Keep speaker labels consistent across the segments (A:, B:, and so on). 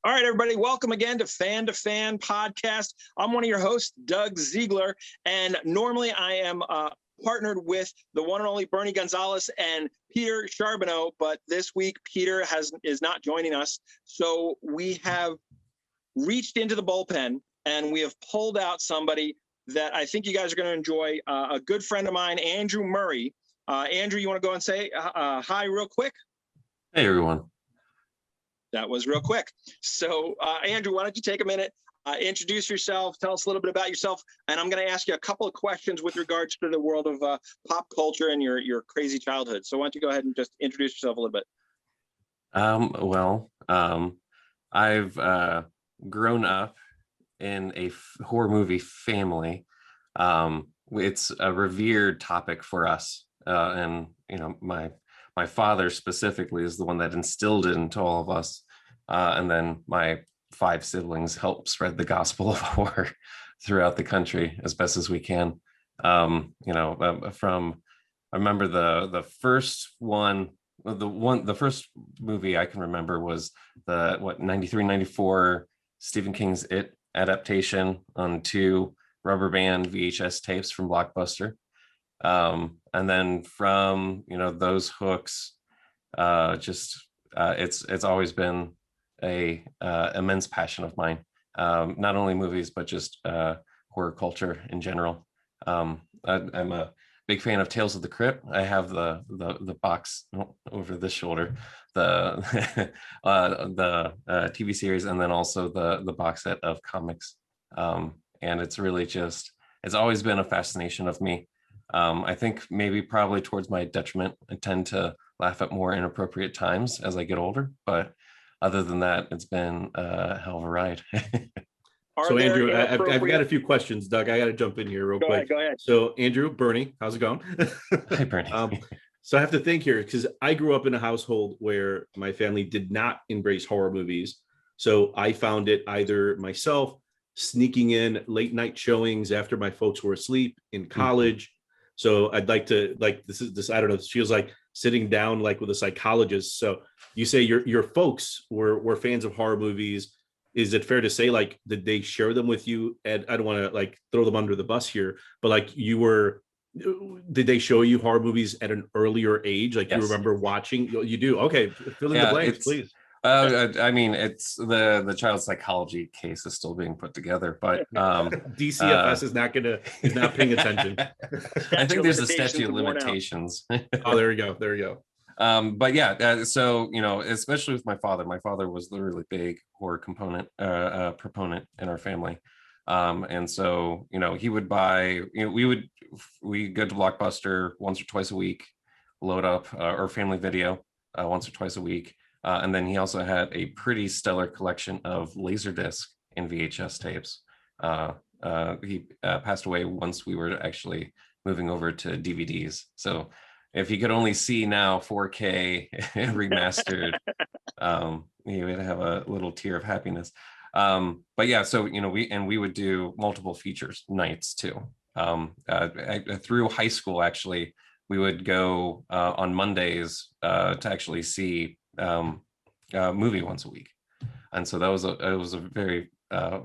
A: All right, everybody, welcome again to Fan2Fan Podcast. I'm one of your hosts, Doug Ziegler, and normally I am partnered with the one and only Bernie Gonzalez and Peter Charbonneau, but this week Peter is not joining us. So we have reached into the bullpen and we have pulled out somebody that I think you guys are going to enjoy, a good friend of mine, Andrew Murray. Andrew, you want to go and say hi real quick?
B: Hey, everyone.
A: That was real quick. So, Andrew, why don't you take a minute, introduce yourself, tell us a little bit about yourself, and I'm going to ask you a couple of questions with regards to the world of pop culture and your crazy childhood. So why don't you go ahead and just introduce yourself a little bit?
B: I've grown up in a horror movie family. It's a revered topic for us, and my father specifically is the one that instilled it into all of us. And then my 5 siblings help spread the gospel of horror throughout the country as best as we can. I remember the first one, the first movie I can remember was the 93, 94 Stephen King's It adaptation on 2 rubber band VHS tapes from Blockbuster. And then from those hooks, it's always been a immense passion of mine. Not only movies, but just horror culture in general. I'm a big fan of Tales of the Crypt. I have the box over this shoulder, the TV series, and then also the box set of comics. And it's really it's always been a fascination of me. I think maybe probably towards my detriment, I tend to laugh at more inappropriate times as I get older. But other than that, it's been a hell of a ride.
C: So Andrew, I've got a few questions. Doug, I got to jump in here real quick.
A: Go ahead.
C: So Andrew, Bernie, how's it going?
B: Hi, Bernie.
C: So I have to think here because I grew up in a household where my family did not embrace horror movies. So I found it either myself sneaking in late night showings after my folks were asleep in college. Mm-hmm. So I'd like to this. I don't know. It feels like sitting down like with a psychologist. So you say your folks were fans of horror movies. Is it fair to say did they share them with you? And I don't want to throw them under the bus here, but did they show you horror movies at an earlier age? Yes. You remember watching? You do. Okay, fill in the blanks, please.
B: I mean, it's the child psychology case is still being put together, but
C: DCFS is not paying attention.
B: I think there's a statute of limitations.
C: Oh, there you go.
B: But yeah, so especially with my father. My father was the really big horror proponent in our family, and so he would buy. We go to Blockbuster once or twice a week, load up or Family Video once or twice a week. And then he also had a pretty stellar collection of Laserdisc and VHS tapes. He passed away once we were actually moving over to DVDs. So if he could only see now 4K remastered, he would have a little tear of happiness. But yeah, so we would do multiple features nights too. Through high school, actually, we would go on Mondays to actually see movie once a week, and so it was a very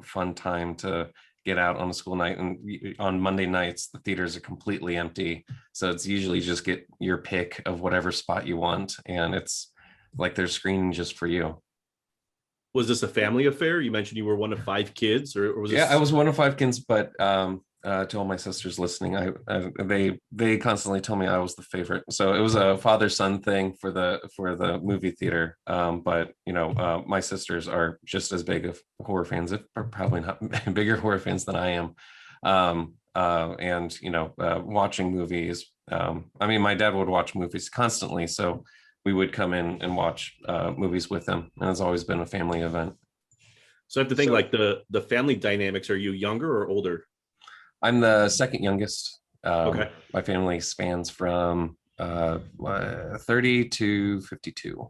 B: fun time to get out on a school night. And on Monday nights the theaters are completely empty, so it's usually just get your pick of whatever spot you want, and it's like they're screening just for you.
C: Was this a family affair? You mentioned you were one of 5 kids, or was this...
B: Yeah, I was one of 5 kids, but to all my sisters listening, they constantly tell me I was the favorite. So it was a father-son thing for the movie theater. But my sisters are just as big of horror fans, if probably not bigger horror fans than I am. And watching movies. I mean, my dad would watch movies constantly, so we would come in and watch movies with him, and it's always been a family event.
C: So I have to think the family dynamics. Are you younger or older?
B: I'm the second youngest.
C: Okay.
B: My family spans from 30 to 52.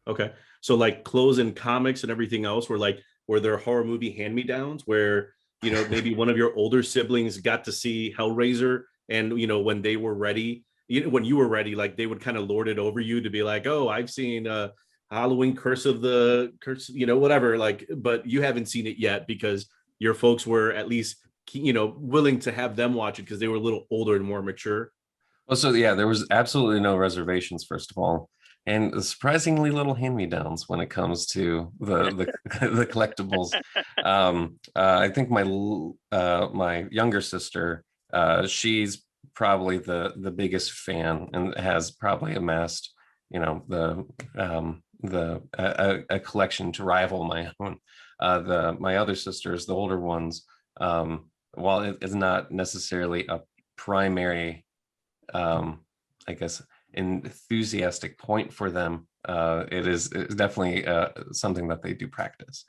C: Okay. So clothes and comics and everything else were there horror movie hand-me-downs where, maybe one of your older siblings got to see Hellraiser and, when they were ready, when you were ready, they would kind of lord it over you to be like, oh, I've seen Halloween Curse, whatever, like, but you haven't seen it yet because your folks were at least, willing to have them watch it because they were a little older and more mature.
B: Well, so yeah, there was absolutely no reservations, first of all, and surprisingly little hand-me-downs when it comes to the the collectibles. I think my younger sister, she's probably the biggest fan and has probably amassed, a collection to rival my own. My other sisters, the older ones, while it is not necessarily a primary, I guess, enthusiastic point for them, it's definitely something that they do practice.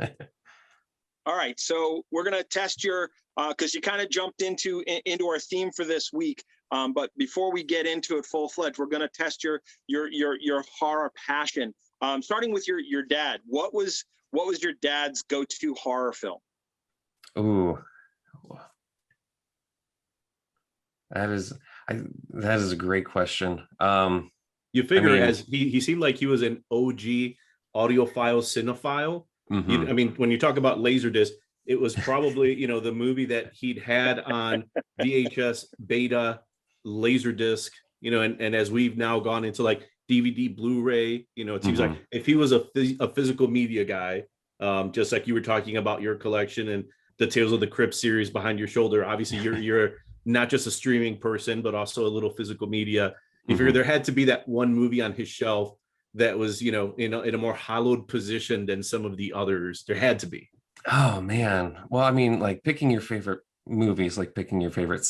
A: All right, so we're gonna test your, because you kind of jumped into our theme for this week. But before we get into it full fledged, we're gonna test your horror passion. Starting with your dad, what was your dad's go-to horror film?
B: Ooh, that is a great question.
C: You figure, as he seemed like he was an OG audiophile cinephile.
B: Mm-hmm.
C: When you talk about Laserdisc, it was probably the movie that he'd had on VHS, Beta, Laserdisc, and as we've now gone into like DVD, Blu-ray, it seems like if he was a physical media guy, just like you were talking about your collection and the Tales of the Crypt series behind your shoulder, obviously you're not just a streaming person, but also a little physical media. You figure there had to be that one movie on his shelf that was, in a more hallowed position than some of the others. There had to be.
B: Oh man. Well, like picking your favorite movies, like picking your favorite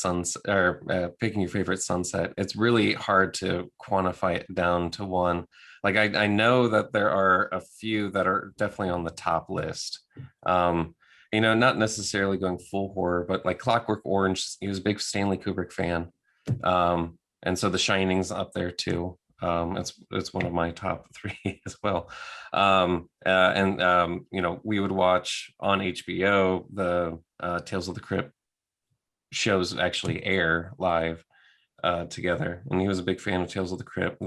B: picking your favorite sunset. It's really hard to quantify it down to one. Like I know that there are a few that are definitely on the top list. Not necessarily going full horror, but like Clockwork Orange, he was a big Stanley Kubrick fan. And so The Shining's up there too. It's one of my top 3 as well. We would watch on HBO the Tales of the Crypt shows actually air live together, and he was a big fan of Tales of the Crypt.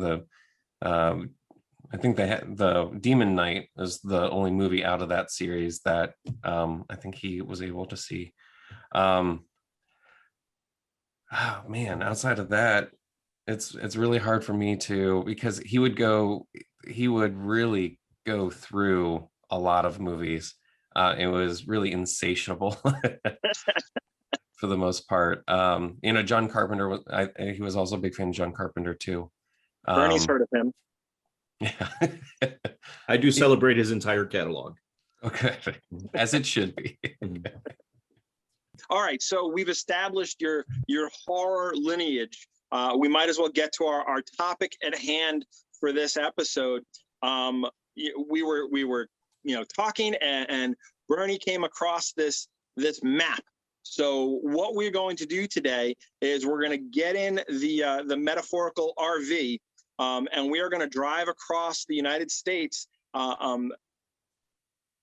B: I think they had the Demon Knight is the only movie out of that series that I think he was able to see. Oh man, outside of that, it's really hard for me to, because he would really go through a lot of movies. It was really insatiable for the most part. John Carpenter he was also a big fan of John Carpenter too.
A: Bernie's heard of him.
B: Yeah.
C: I do celebrate his entire catalog.
B: Okay, as it should be.
A: All right, so we've established your horror lineage. We might as well get to our topic at hand for this episode. We were talking, and Bernie came across this map. So what we're going to do today is we're going to get in the metaphorical RV, and we are going to drive across the United States,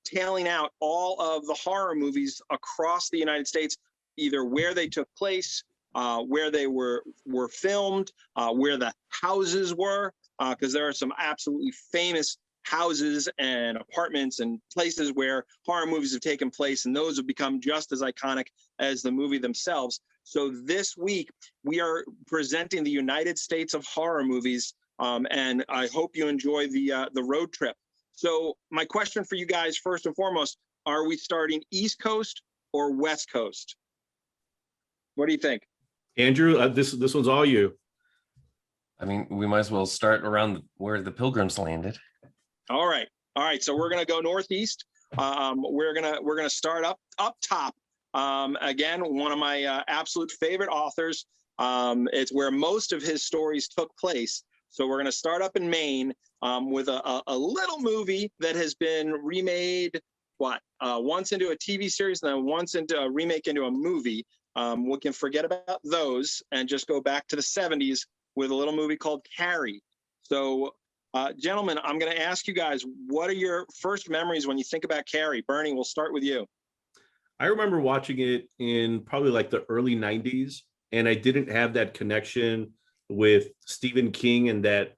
A: tailing out all of the horror movies across the United States, either where they took place, where they were filmed, where the houses were, because there are some absolutely famous houses and apartments and places where horror movies have taken place, and those have become just as iconic as the movie themselves. So this week we are presenting the United States of horror movies, and I hope you enjoy the road trip. So my question for you guys, first and foremost, are we starting East Coast or West Coast? What do you think?
C: Andrew, this one's all you.
B: We might as well start around where the Pilgrims landed.
A: All right. So we're gonna go northeast. We're gonna start up top. Again, one of my absolute favorite authors. It's where most of his stories took place. So we're gonna start up in Maine with a little movie that has been remade. Once into a TV series, and then once into a remake into a movie. We can forget about those and just go back to the 70s with a little movie called Carrie. So, gentlemen, I'm going to ask you guys, what are your first memories when you think about Carrie? Bernie, we'll start with you.
C: I remember watching it in probably like the early 90s, and I didn't have that connection with Stephen King and that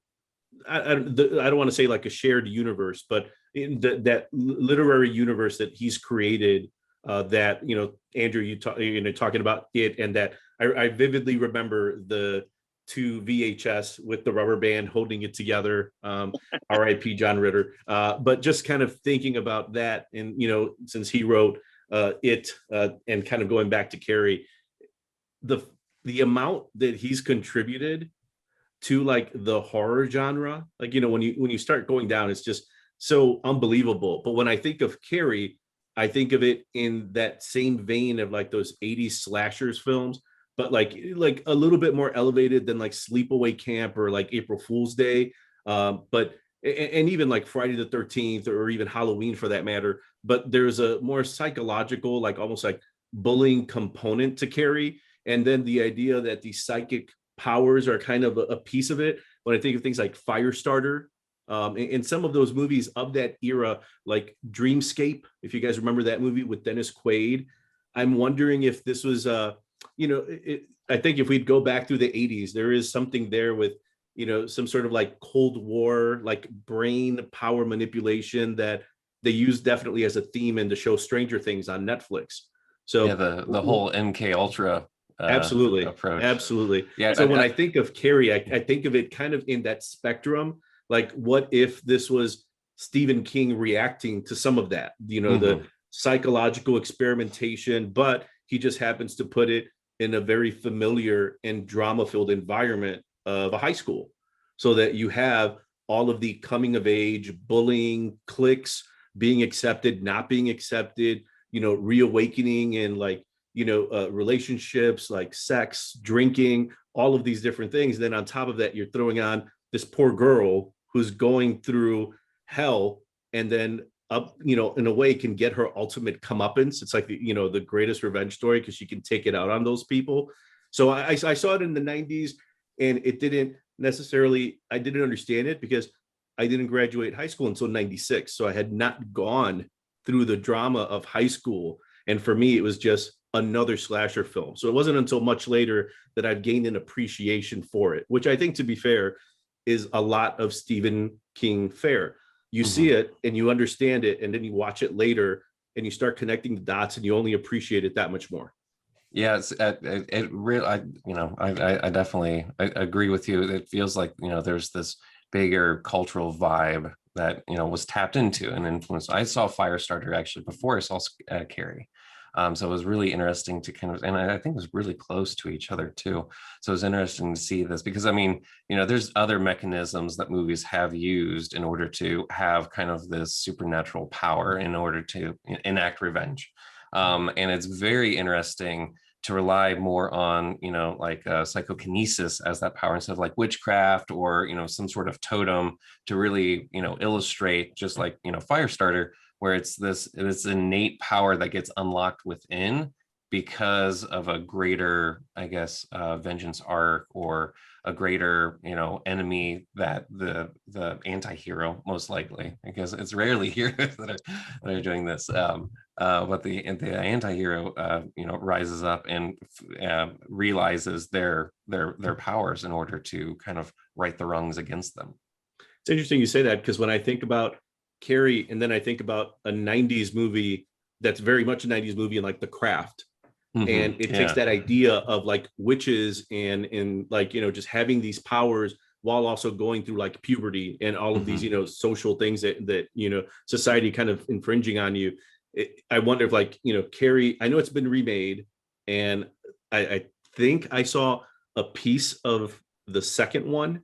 C: I don't want to say like a shared universe, but in that literary universe that he's created, that, you know, Andrew, talking about it, and that I vividly remember the two VHS with the rubber band holding it together. R.I.P. John Ritter. But just kind of thinking about that, and, you know, since he wrote it, and kind of going back to Carrie, the amount that he's contributed to like the horror genre, like, you know, when you start going down, it's just so unbelievable. But when I think of Carrie, I think of it in that same vein of like those 80s slashers films, but like a little bit more elevated than like Sleepaway Camp or like April Fool's Day, but and even like Friday the 13th or even Halloween for that matter. But there's a more psychological, like almost like bullying component to Carrie, and then the idea that these psychic powers are kind of a piece of it. When I think of things like Firestarter, in some of those movies of that era, like Dreamscape, if you guys remember that movie with Dennis Quaid, I'm wondering if this was, you know, I think if we'd go back through the 80s, there is something there with, you know, some sort of like Cold War, like brain power manipulation that they use definitely as a theme in the show Stranger Things on Netflix. So
B: yeah, the whole MK Ultra
C: absolutely
B: approach.
C: Absolutely.
B: Yeah.
C: So when I think of Carrie, I think of it kind of in that spectrum. Like, what if this was Stephen King reacting to some of that, you know, the psychological experimentation, but he just happens to put it in a very familiar and drama-filled environment of a high school, so that you have all of the coming of age, bullying, cliques, being accepted, not being accepted, you know, reawakening and like, you know, relationships like sex, drinking, all of these different things. Then on top of that, you're throwing on this poor girl who's going through hell, and then up, you know, in a way can get her ultimate comeuppance. It's like, you know, the greatest revenge story because she can take it out on those people. So I saw it in the 90s, and it didn't necessarily, I didn't understand it because I didn't graduate high school until 96. So I had not gone through the drama of high school. And for me, it was just another slasher film. So it wasn't until much later that I've gained an appreciation for it, which I think, to be fair, is a lot of Stephen King fare. You see it and you understand it, and then you watch it later and you start connecting the dots, and you only appreciate it that much more.
B: Yeah, it really, I definitely agree with you. It feels like, you know, there's this bigger cultural vibe that, you know, was tapped into and influenced. I saw Firestarter actually before I saw Carrie. So it was really interesting to kind of, and I think it was really close to each other too. So it was interesting to see this because, I mean, you know, there's other mechanisms that movies have used in order to have kind of this supernatural power in order to enact revenge. And it's very interesting to rely more on, you know, like psychokinesis as that power instead of like witchcraft or, you know, some sort of totem to really, you know, illustrate, just like, you know, Firestarter, where it's this innate power that gets unlocked within because of a greater, I guess, vengeance arc or a greater, you know, enemy that the anti-hero most likely, because it's rarely heroes that are doing this. But the anti-hero, you know, rises up and realizes their powers in order to kind of right the wrongs against them.
C: It's interesting you say that, because when I think about Carrie, and then I think about a 90s movie that's very much a 90s movie, and like The Craft. And it takes that idea of like witches and like, you know, just having these powers while also going through like puberty and all of these, you know, social things that, you know, society kind of infringing on you. I wonder if like, you know, Carrie, I know it's been remade, and I think I saw a piece of the second one,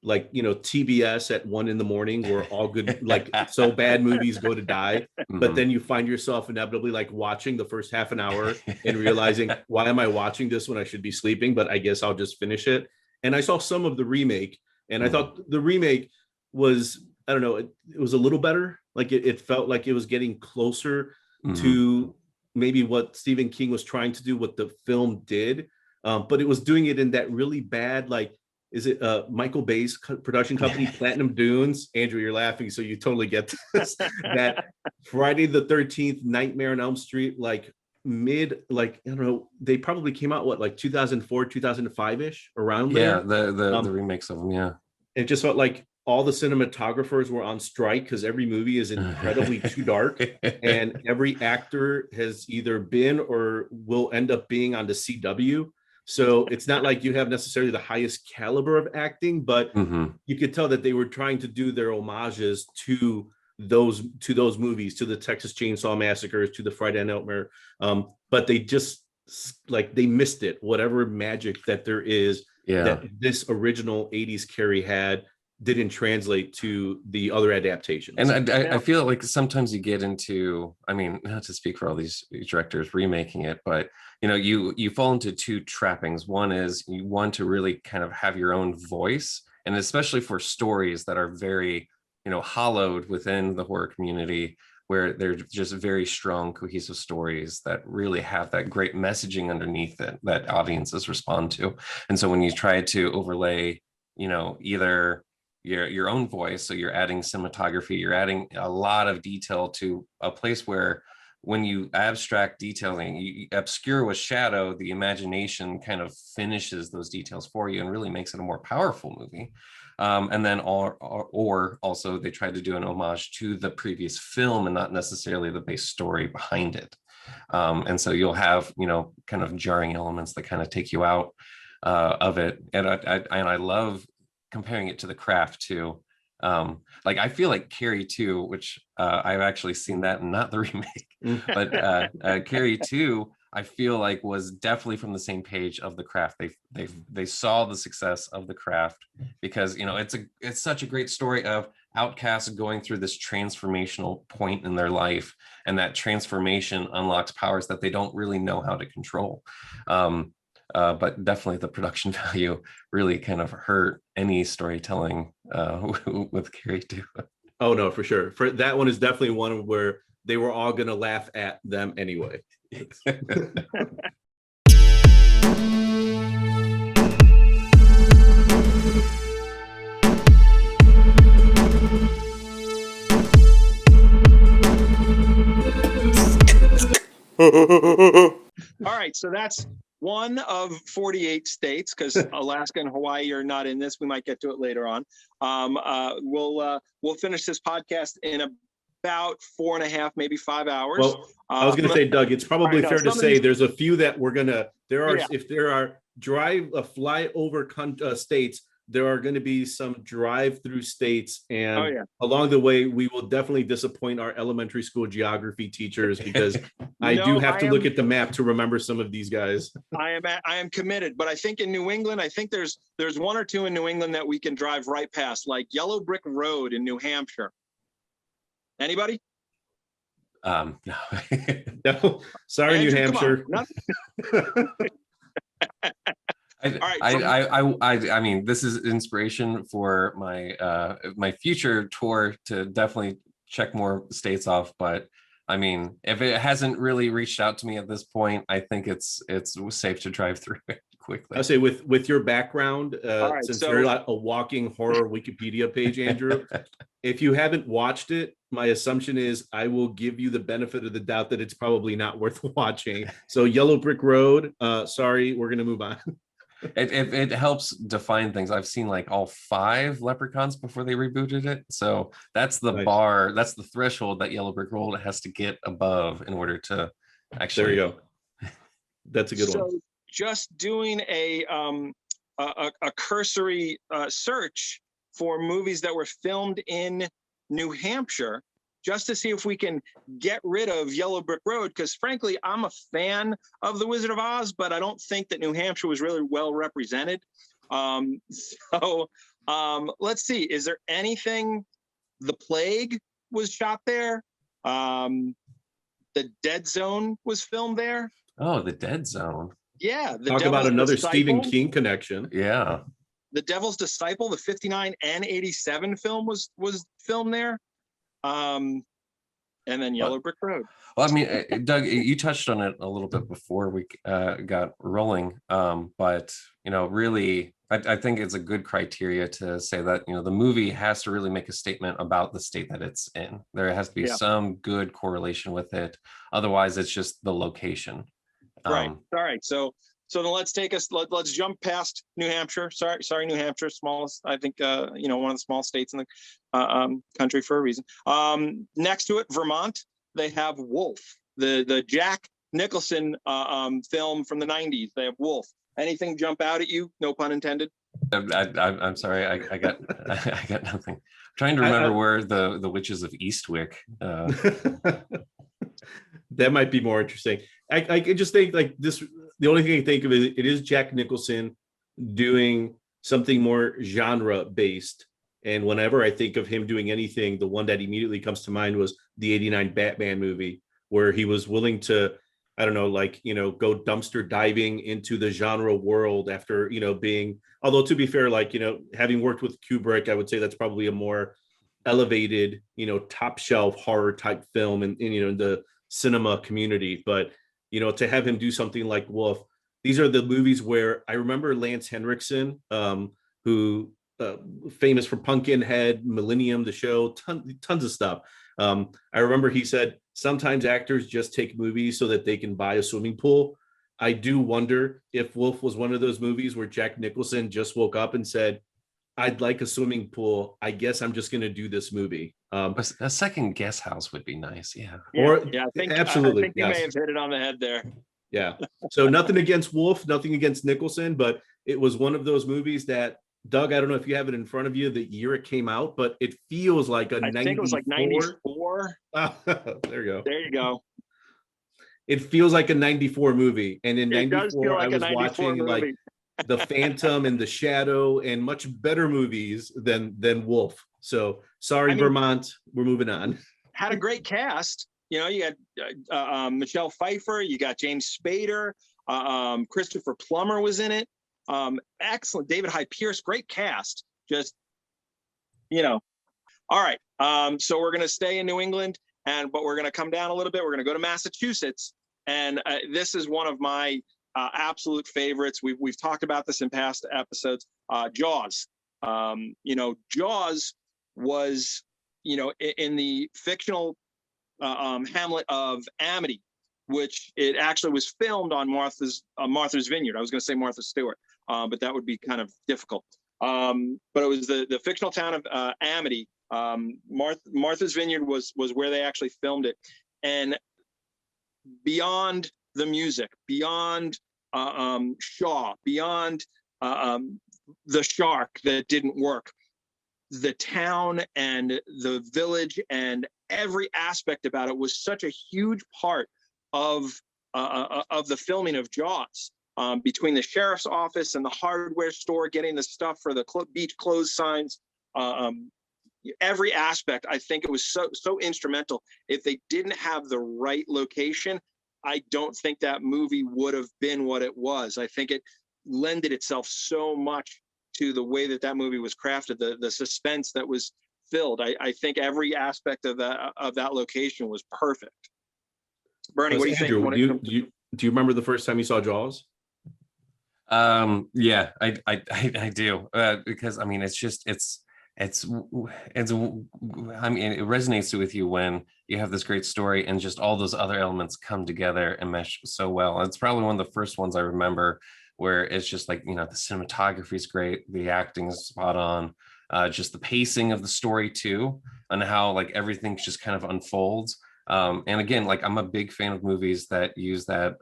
C: like, you know, TBS at 1 a.m, where all good, like, so bad movies go to die. But then you find yourself inevitably like watching the first half an hour and realizing, why am I watching this when I should be sleeping? But I guess I'll just finish it. And I saw some of the remake, and I thought the remake was, I don't know, it was a little better. Like it felt like it was getting closer to maybe what Stephen King was trying to do, what the film did. But it was doing it in that really bad, like, is it Michael Bay's production company, Platinum Dunes? Andrew, you're laughing, so you totally get this. That Friday the 13th, Nightmare on Elm Street, like like, I don't know, they probably came out, what, like 2004, 2005-ish, around there?
B: Yeah, the remakes of them, yeah.
C: It just felt like all the cinematographers were on strike because every movie is incredibly too dark, and every actor has either been or will end up being on the CW. So it's not like you have necessarily the highest caliber of acting, but you could tell that they were trying to do their homages to those movies, to the Texas Chainsaw Massacres, to the Friday Nightmare. But they just they missed it. Whatever magic that there is that this original 80s Carrie had didn't translate to the other adaptations.
B: And I feel like sometimes you get into, I mean, not to speak for all these directors remaking it, but you fall into two trappings. One is you want to really kind of have your own voice, and especially for stories that are very, hollowed within the horror community, where they're just very strong, cohesive stories that really have that great messaging underneath it that audiences respond to. And so when you try to overlay, either your own voice, so you're adding cinematography, you're adding a lot of detail to a place where when you abstract detailing, you obscure with shadow, the imagination kind of finishes those details for you and really makes it a more powerful movie. And then or also they tried to do an homage to the previous film and not necessarily the base story behind it. And so you'll have, kind of jarring elements that kind of take you out of it. And I love comparing it to The Craft too. I feel like Carrie 2, which I've actually seen that and not the remake, but Carrie 2, I feel like was definitely from the same page of The Craft. They saw the success of The Craft because it's such a great story of outcasts going through this transformational point in their life, and that transformation unlocks powers that they don't really know how to control. But definitely the production value really kind of hurt any storytelling with Carrie 2.
C: Oh no, for sure. For that one is definitely one where they were all going to laugh at them anyway.
A: All right, so that's one of 48 states, because Alaska and Hawaii are not in this. We might get to it later on. We'll finish this podcast in about 4.5, maybe 5 hours.
C: Well, I was going to say, Doug, it's probably fair to say there's a few that we're going to, if there are flyover states, there are going to be some drive-through states, and along the way, we will definitely disappoint our elementary school geography teachers, because I do have to look at the map to remember some of these guys.
A: I am committed, but I think in New England, there's one or two in New England that we can drive right past, like Yellow Brick Road in New Hampshire. Anybody?
B: No.
C: No. Sorry, Andrew, New Hampshire.
B: I mean, this is inspiration for my future tour to definitely check more states off. But I mean, if it hasn't really reached out to me at this point, I think it's safe to drive through it quickly.
C: I say with your background, since you're a walking horror Wikipedia page, Andrew, if you haven't watched it, my assumption is I will give you the benefit of the doubt that it's probably not worth watching. So Yellow Brick Road, sorry, we're going to move on.
B: It helps define things. I've seen like all 5 Leprechauns before they rebooted it. So that's the bar, that's the threshold that Yellow Brick Road has to get above in order to actually.
C: There you go. That's a good one.
A: So just doing a cursory search for movies that were filmed in New Hampshire, just to see if we can get rid of Yellow Brick Road, because frankly, I'm a fan of The Wizard of Oz, but I don't think that New Hampshire was really well represented. So let's see, is there anything? The Plague was shot there. The Dead Zone was filmed there.
B: Oh, The Dead Zone.
A: Yeah.
C: Talk about another Stephen King connection.
B: Yeah.
A: The Devil's Disciple, the 59 and 87 film was filmed there. And then Yellow Brick Road.
B: Well, I mean, Doug, you touched on it a little bit before we got rolling, but really, I think it's a good criteria to say that the movie has to really make a statement about the state that it's in. There has to be some good correlation with it. Otherwise, it's just the location.
A: Right. All right. So So then let's jump past New Hampshire. Sorry, New Hampshire, smallest, I think, one of the small states in the country for a reason. Next to it, Vermont, they have Wolf, the Jack Nicholson film from the 90s. They have Wolf. Anything jump out at you? No pun intended.
B: I'm sorry, I got I got nothing. I'm trying to remember where the Witches of Eastwick.
C: That might be more interesting. I just think like this. The only thing I think of is it is Jack Nicholson doing something more genre based. And whenever I think of him doing anything, the one that immediately comes to mind was the '89 Batman movie, where he was willing to, I don't know, like, go dumpster diving into the genre world after, being, although to be fair, like, having worked with Kubrick, I would say that's probably a more elevated, top shelf horror type film in the cinema community. But, to have him do something like Wolf, these are the movies where I remember Lance Henriksen, who famous for Pumpkinhead, Millennium, the show, tons of stuff. I remember he said, sometimes actors just take movies so that they can buy a swimming pool. I do wonder if Wolf was one of those movies where Jack Nicholson just woke up and said, I'd like a swimming pool. I guess I'm just going to do this movie.
B: A second guest house would be nice. Yeah.
A: I think
C: absolutely.
A: I think you may have hit it on the head there.
C: Yeah. So nothing against Wolf, nothing against Nicholson, but it was one of those movies that, Doug, I don't know if you have it in front of you, the year it came out, but it feels like a 94. I think it was like
A: 94.
C: There you go.
A: There you go.
C: It feels like a 94 movie. And in 94, I was watching
A: movie.
C: like The Phantom and The Shadow and much better movies than Wolf. So sorry, Vermont, we're moving on.
A: Had a great cast. You got Michelle Pfeiffer, you got James Spader, Christopher Plummer was in it. Excellent. David Hyde Pierce, great cast. Just, all right. So we're going to stay in New England, but we're going to come down a little bit. We're going to go to Massachusetts. And this is one of my absolute favorites. We've talked about this in past episodes. Jaws. Jaws was, in the fictional hamlet of Amity, which it actually was filmed on Martha's Vineyard. I was going to say Martha Stewart, but that would be kind of difficult. But it was the fictional town of Amity. Martha's Vineyard was where they actually filmed it. And beyond the music, beyond Shaw, beyond the shark that didn't work, the town and the village and every aspect about it was such a huge part of the filming of Jaws. Between the sheriff's office and the hardware store, getting the stuff for the beach clothes signs, every aspect, I think it was so instrumental. If they didn't have the right location, I don't think that movie would have been what it was. I think it lended itself so much to the way that movie was crafted, the suspense that was filled. I think every aspect of that location was perfect. Bernie, what do you think?
C: Do you remember the first time you saw Jaws?
B: Yeah, I do, because I mean it resonates with you when you have this great story and just all those other elements come together and mesh so well. And it's probably one of the first ones I remember where it's just like, the cinematography is great, the acting is spot on, just the pacing of the story too, and how like everything just kind of unfolds. And again, like I'm a big fan of movies that use that,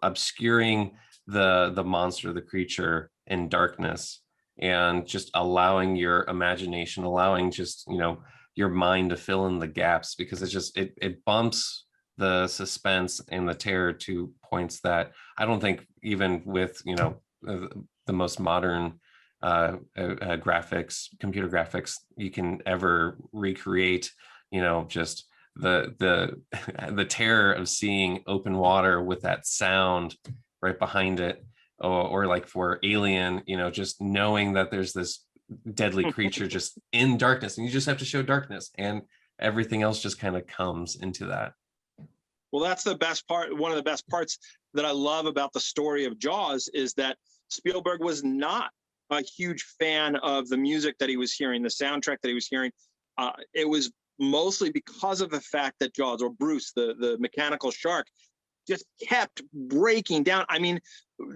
B: obscuring the monster, the creature in darkness, and just allowing your imagination, allowing just, your mind to fill in the gaps, because it's just, it bumps the suspense and the terror to points that I don't think even with, the most modern graphics, computer graphics, you can ever recreate, just the terror of seeing open water with that sound right behind it, or like for Alien, just knowing that there's this deadly creature just in darkness, and you just have to show darkness, and everything else just kind of comes into that.
A: Well, that's the best part. One of the best parts that I love about the story of Jaws is that Spielberg was not a huge fan of the music that he was hearing, the soundtrack that he was hearing. It was mostly because of the fact that Jaws, or Bruce, the mechanical shark, just kept breaking down. I mean,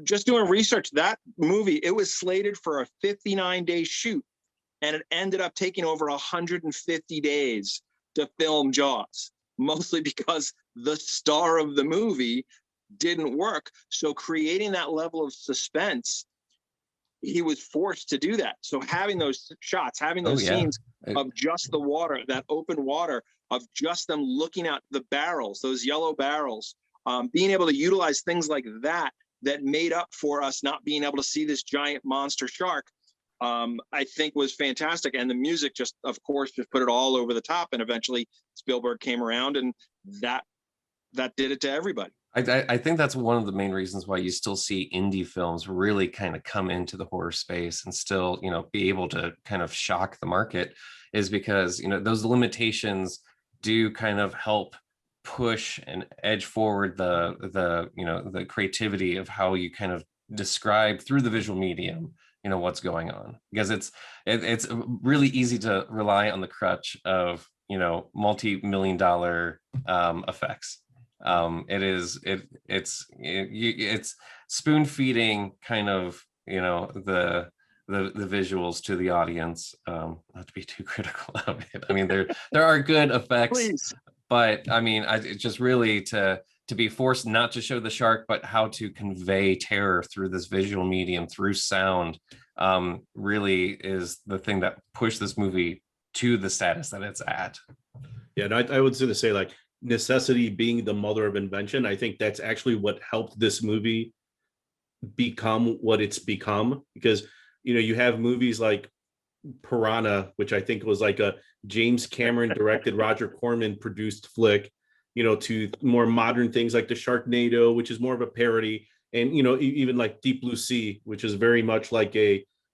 A: just doing research, that movie, it was slated for a 59-day shoot, and it ended up taking over 150 days to film Jaws, mostly because the star of the movie didn't work. So creating that level of suspense, he was forced to do that. So having those shots, having those scenes of just the water, that open water, of just them looking at the barrels, those yellow barrels, being able to utilize things like that made up for us not being able to see this giant monster shark, I think was fantastic. And the music just, of course, just put it all over the top. And eventually Spielberg came around, and that did it to everybody.
B: I think that's one of the main reasons why you still see indie films really kind of come into the horror space and still, be able to kind of shock the market, is because, those limitations do kind of help push and edge forward the creativity of how you kind of describe through the visual medium, what's going on, because it's really easy to rely on the crutch of, multi-million dollar effects. It's spoon feeding kind of, the visuals to the audience, not to be too critical of it. I mean, there are good effects. Please. But I mean, it's just really to be forced not to show the shark, but how to convey terror through this visual medium, through sound, really is the thing that pushed this movie to the status that it's at.
C: Yeah, and I would say, like, necessity being the mother of invention. I think that's actually what helped this movie become what it's become, because, you have movies like Piranha, which I think was like a James Cameron directed, Roger Corman produced flick, to more modern things like the Sharknado, which is more of a parody, and even like Deep Blue Sea, which is very much like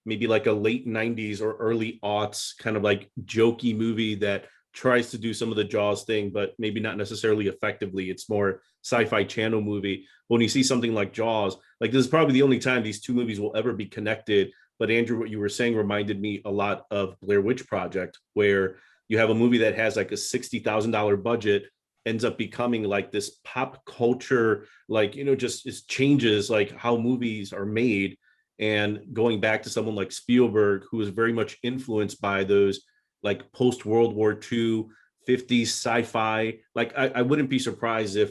C: maybe like a late 90s or early aughts kind of like jokey movie that tries to do some of the Jaws thing, but maybe not necessarily effectively. It's more sci-fi channel movie. When you see something like Jaws, like, this is probably the only time these two movies will ever be connected. But Andrew, what you were saying reminded me a lot of Blair Witch Project, where you have a movie that has like a $60,000 budget, ends up becoming like this pop culture, like, just it changes like how movies are made. And going back to someone like Spielberg, who is very much influenced by those like post-World War II, 50s sci-fi. Like, I wouldn't be surprised if,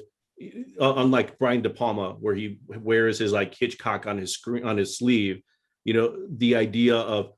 C: unlike Brian De Palma, where he wears his like Hitchcock on his sleeve, the idea of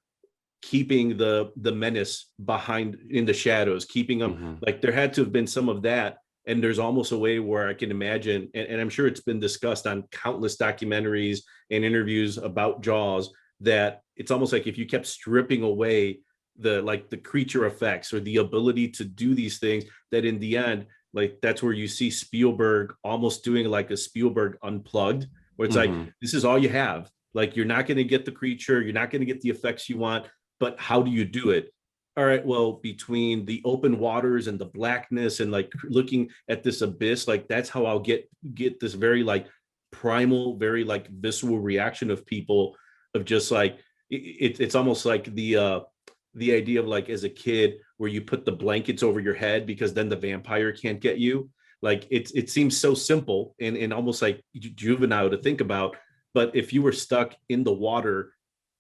C: keeping the menace behind in the shadows, keeping them, like, there had to have been some of that. And there's almost a way where I can imagine, and I'm sure it's been discussed on countless documentaries and interviews about Jaws, that it's almost like if you kept stripping away the creature effects or the ability to do these things, that in the end, like, that's where you see Spielberg almost doing like a Spielberg unplugged, where it's like, this is all you have. Like, you're not going to get the creature, you're not going to get the effects you want, but how do you do it? All right, well, between the open waters and the blackness and like looking at this abyss, like, that's how I'll get this very like primal, very like visceral reaction of people, of just like, it's almost like the idea of like, as a kid, where you put the blankets over your head because then the vampire can't get you. Like, it seems so simple and almost like juvenile to think about. But if you were stuck in the water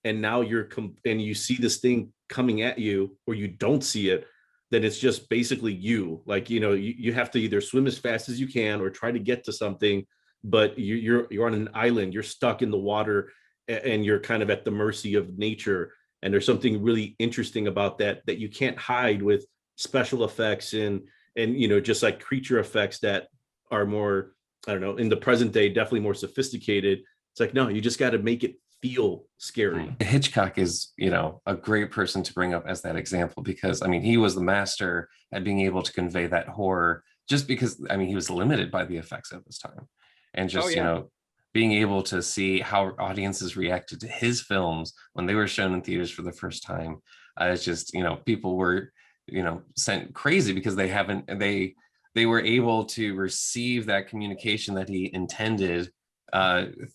C: and now and you see this thing coming at you, or you don't see it, then it's just basically you. Like, you have to either swim as fast as you can or try to get to something, but you're on an island, you're stuck in the water, and you're kind of at the mercy of nature. And there's something really interesting about that you can't hide with special effects and just like creature effects that are more, I don't know, in the present day, definitely more sophisticated. It's like, no, you just got to make it feel scary.
B: Hitchcock is, a great person to bring up as that example, because I mean, he was the master at being able to convey that horror, just because, I mean, he was limited by the effects of his time, and just, being able to see how audiences reacted to his films when they were shown in theaters for the first time. It's just, people were, sent crazy because they were able to receive that communication that he intended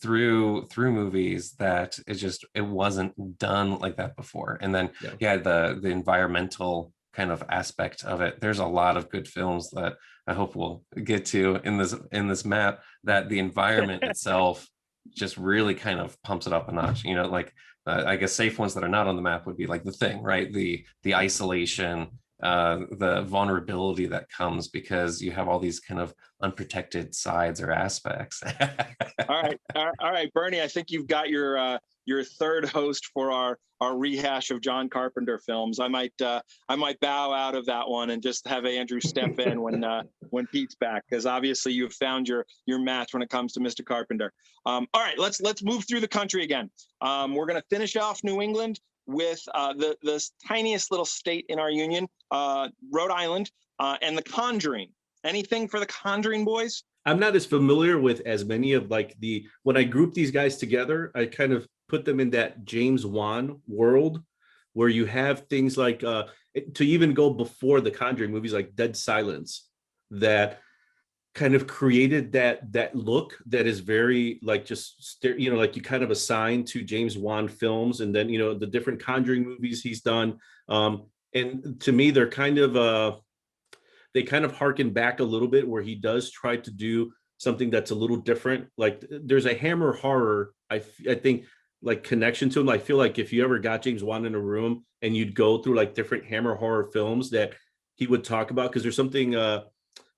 B: through movies, that it wasn't done like that before. And then the environmental kind of aspect of it. There's a lot of good films that I hope we'll get to in this map, that the environment itself just really kind of pumps it up a notch. You know, like I guess safe ones that are not on the map would be like The Thing, right? The isolation, the vulnerability that comes because you have all these kind of unprotected sides or aspects.
A: All right, Bernie. I think you've got your third host for our rehash of John Carpenter films. I might bow out of that one and just have Andrew step in when Pete's back, because obviously you've found your match when it comes to Mr. Carpenter. All right, let's move through the country again. We're going to finish off New England with the tiniest little state in our union, Rhode Island, and The Conjuring. Anything for The Conjuring, boys?
C: I'm not as familiar with as many of like when I group these guys together, I kind of put them in that James Wan world where you have things like to even go before the Conjuring movies like Dead Silence that kind of created that look that is very like just like you kind of assign to James Wan films, and then the different Conjuring movies he's done, and to me they're kind of they kind of harken back a little bit where he does try to do something that's a little different. Like there's a Hammer horror, I think, like connection to him. I feel like if you ever got James Wan in a room and you'd go through like different Hammer horror films that he would talk about, because there's something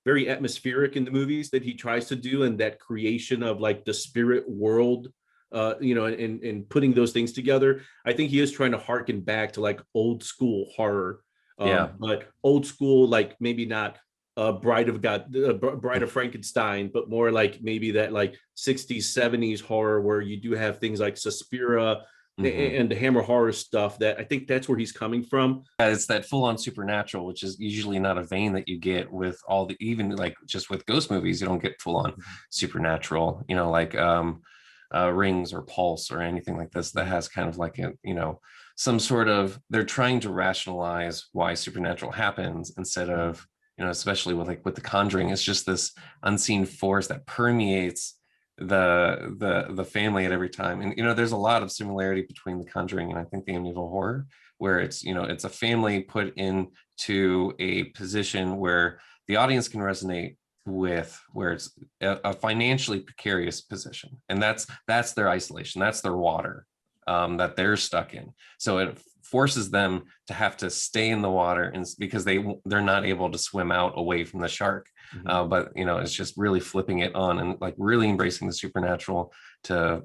C: very atmospheric in the movies that he tries to do, and that creation of like the spirit world, and putting those things together. I think he is trying to harken back to like old school horror. But old school, like maybe not Bride of Frankenstein, but more like maybe that like 60s, 70s horror where you do have things like Suspiria and the Hammer horror stuff. That I think that's where he's coming from.
B: It's that full-on supernatural, which is usually not a vein that you get with all the, even like just with ghost movies, you don't get full-on supernatural, like Rings or Pulse or anything like this that has kind of like a, some sort of, they're trying to rationalize why supernatural happens instead of, especially with the Conjuring, it's just this unseen force that permeates the family at every time. And there's a lot of similarity between the Conjuring and I think the Amityville Horror, where it's it's a family put into a position where the audience can resonate with, where it's a financially precarious position, and that's their isolation, that's their water that they're stuck in. So it forces them to have to stay in the water, and because they're not able to swim out away from the shark. But it's just really flipping it on and like really embracing the supernatural to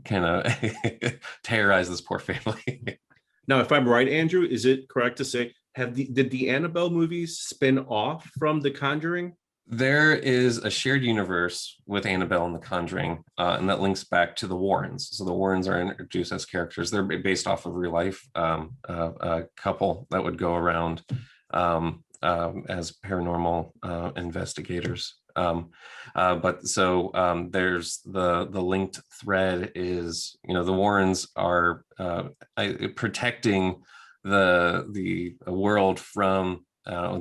B: kind of terrorize this poor family.
C: Now, if I'm right, Andrew, is it correct to say did the Annabelle movies spin off from The Conjuring?
B: There is a shared universe with Annabelle and The Conjuring, and that links back to the Warrens. So the Warrens are introduced as characters. They're based off of real life, a couple that would go around as paranormal investigators. But so there's the linked thread is, the Warrens are protecting the world from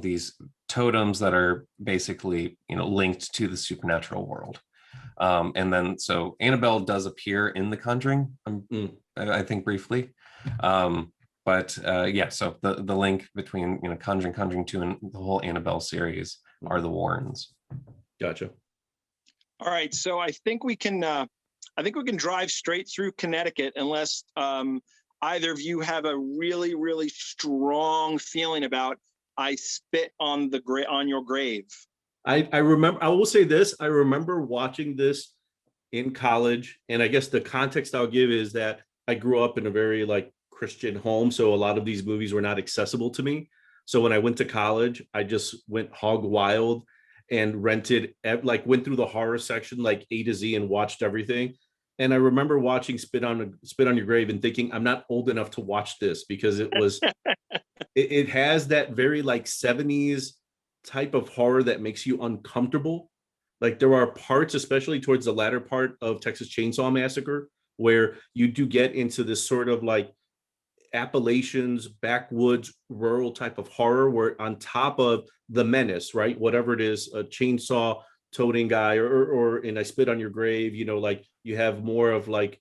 B: these totems that are basically linked to the supernatural world, and then so Annabelle does appear in The Conjuring, I think briefly, but so the link between Conjuring 2 and the whole Annabelle series are the Warrens.
C: Gotcha.
A: All right, so I think we can drive straight through Connecticut unless either of you have a really, really strong feeling about I spit on your grave.
C: I remember, I will say this, I remember watching this in college, and I guess the context I'll give is that I grew up in a very like Christian home, so a lot of these movies were not accessible to me. So when I went to college, I just went hog wild and went through the horror section like A to Z and watched everything. And I remember watching Spit on Your Grave and thinking, I'm not old enough to watch this, because it was it has that very like 70s type of horror that makes you uncomfortable. Like there are parts, especially towards the latter part of Texas Chainsaw Massacre, where you do get into this sort of like Appalachians, backwoods, rural type of horror, where on top of the menace, right, whatever it is, a chainsaw toting guy, or in I Spit on Your Grave, like you have more of like,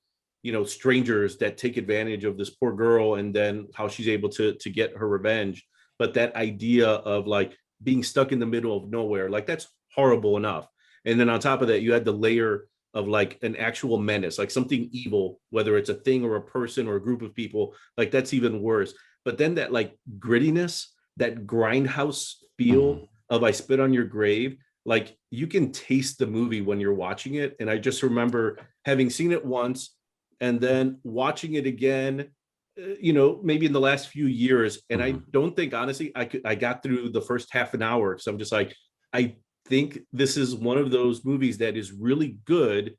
C: strangers that take advantage of this poor girl, and then how she's able to get her revenge. But that idea of like being stuck in the middle of nowhere, like that's horrible enough. And then on top of that, you had the layer of like an actual menace, like something evil, whether it's a thing or a person or a group of people, like that's even worse. But then that like grittiness, that grindhouse feel of I Spit on Your Grave, like you can taste the movie when you're watching it. And I just remember having seen it once and then watching it again, maybe in the last few years. And I don't think, honestly, I got through the first half an hour because I'm just like, I think this is one of those movies that is really good.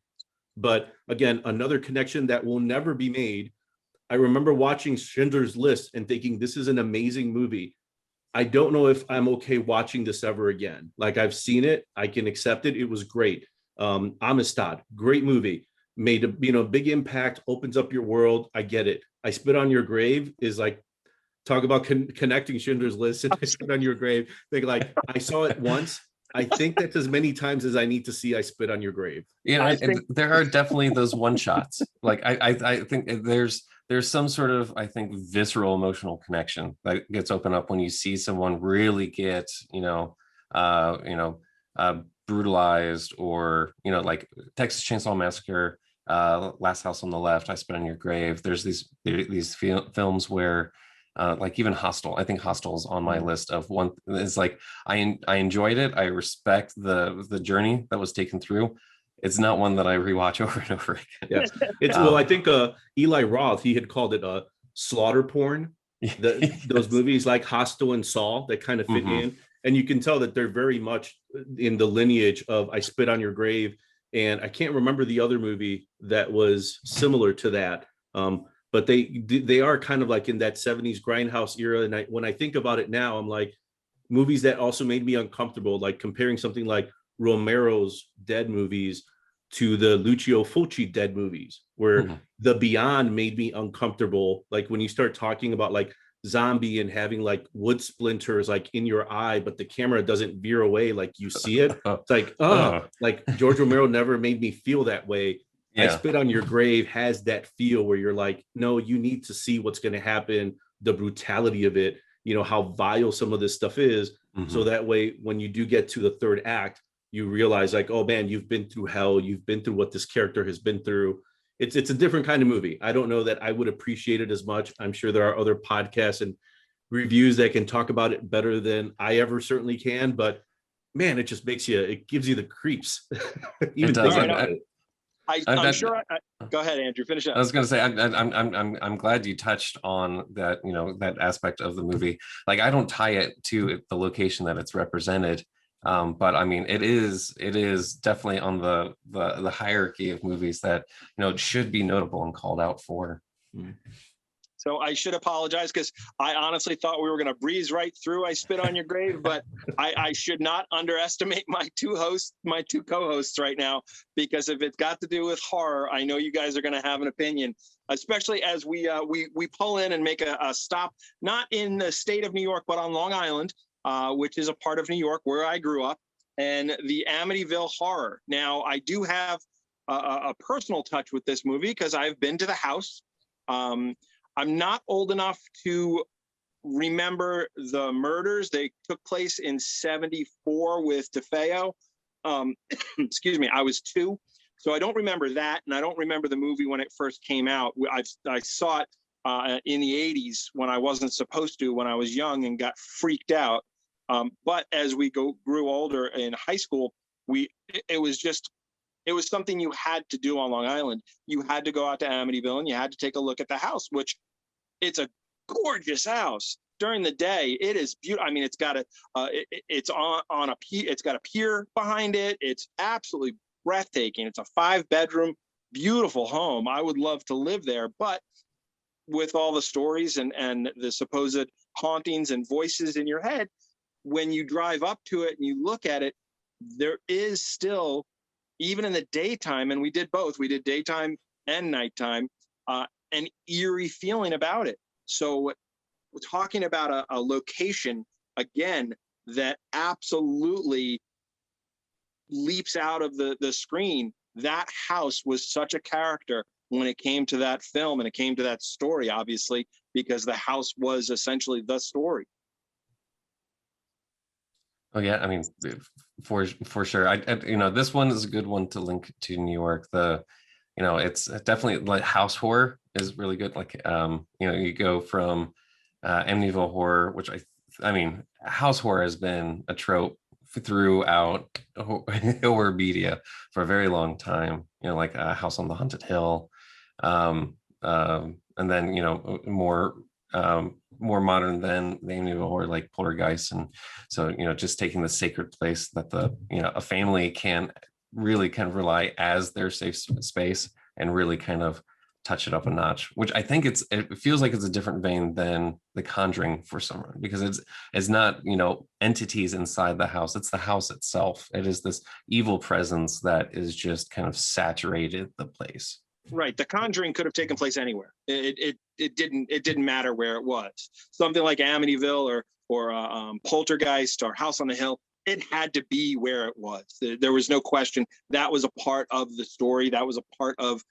C: But again, another connection that will never be made. I remember watching Schindler's List and thinking, this is an amazing movie. I don't know if I'm okay watching this ever again. Like I've seen it, I can accept it. It was great. Amistad, great movie, made a big impact, opens up your world. I get it. I Spit on Your Grave is like, talk about connecting Schindler's List and I Spit on Your Grave. Think like I saw it once. I think that's as many times as I need to see I Spit on Your Grave.
B: Yeah, there are definitely those one shots. Like I think there's some sort of, I think, visceral emotional connection that gets opened up when you see someone really get brutalized, or like Texas Chainsaw Massacre, Last House on the Left, I Spit on Your Grave. There's these films where like even Hostel. I think Hostel is on my list of one. It's like I enjoyed it. I respect the journey that was taken through. It's not one that I rewatch over and over again.
C: Yeah, it's well, I think Eli Roth, he had called it slaughter porn. Those movies like Hostel and Saw that kind of fit in, and you can tell that they're very much in the lineage of I Spit on Your Grave. And I can't remember the other movie that was similar to that. But they are kind of like in that 70s grindhouse era. And when I think about it now, I'm like, movies that also made me uncomfortable, like comparing something like Romero's Dead movies to the Lucio Fulci Dead movies, where The Beyond made me uncomfortable. Like when you start talking about like zombie and having like wood splinters like in your eye, but the camera doesn't veer away, like you see it. It's like, like George Romero never made me feel that way. Yeah. I Spit on Your Grave has that feel where you're like, no, you need to see what's going to happen, the brutality of it, how vile some of this stuff is. So that way, when you do get to the third act, you realize like, oh man, you've been through hell. You've been through what this character has been through. It's a different kind of movie. I don't know that I would appreciate it as much. I'm sure there are other podcasts and reviews that can talk about it better than I ever certainly can. But man, it just it gives you the creeps. Even thinking about it.
A: I'm sure. Go ahead, Andrew. Finish up.
B: I was going to say, I'm glad you touched on that. That aspect of the movie. Like, I don't tie it to the location that it's represented, but I mean, it is definitely on the hierarchy of movies that it should be notable and called out for.
A: So I should apologize because I honestly thought we were going to breeze right through I Spit on Your Grave, but I should not underestimate my two co-hosts right now, because if it's got to do with horror, I know you guys are going to have an opinion, especially as we pull in and make a stop, not in the state of New York, but on Long Island, which is a part of New York where I grew up, and the Amityville Horror. Now, I do have a personal touch with this movie because I've been to the house. I'm not old enough to remember the murders. They took place in 1974 with DeFeo. Excuse me, I was 2. So I don't remember that. And I don't remember the movie when it first came out. I saw it in the 80s when I wasn't supposed to, when I was young, and got freaked out. But as we grew older in high school, it was something you had to do on Long Island. You had to go out to Amityville and you had to take a look at the house, which it's a gorgeous house. During the day, it is beautiful. I mean, it's got it's on a pier. It's got a pier behind it. It's absolutely breathtaking. It's a 5-bedroom, beautiful home. I would love to live there, but with all the stories and the supposed hauntings and voices in your head, when you drive up to it and you look at it, there is still, even in the daytime, and we did both, we did daytime and nighttime, an eerie feeling about it. So we're talking about a location, again, that absolutely leaps out of the screen. That house was such a character when it came to that film and it came to that story, obviously, because the house was essentially the story.
B: Oh yeah, I mean, for sure. This one is a good one to link to New York. It's definitely like house horror is really good. Like, you go from Amityville Horror, which I mean, house horror has been a trope throughout horror media for a very long time. Like House on the Haunted Hill, and then more modern than the Amityville Horror, like Poltergeist, and so just taking the sacred place that a family can really kind of rely as their safe space and really kind of touch it up a notch, which I think it feels like it's a different vein than The Conjuring for some reason, because it's not entities inside the house, it's the house itself. It is this evil presence that is just kind of saturated the place.
A: Right. The Conjuring could have taken place anywhere. It didn't matter where it was. Something like Amityville or Poltergeist or House on the Hill, it had to be where it was. There was no question. That was a part of the story. That was a part of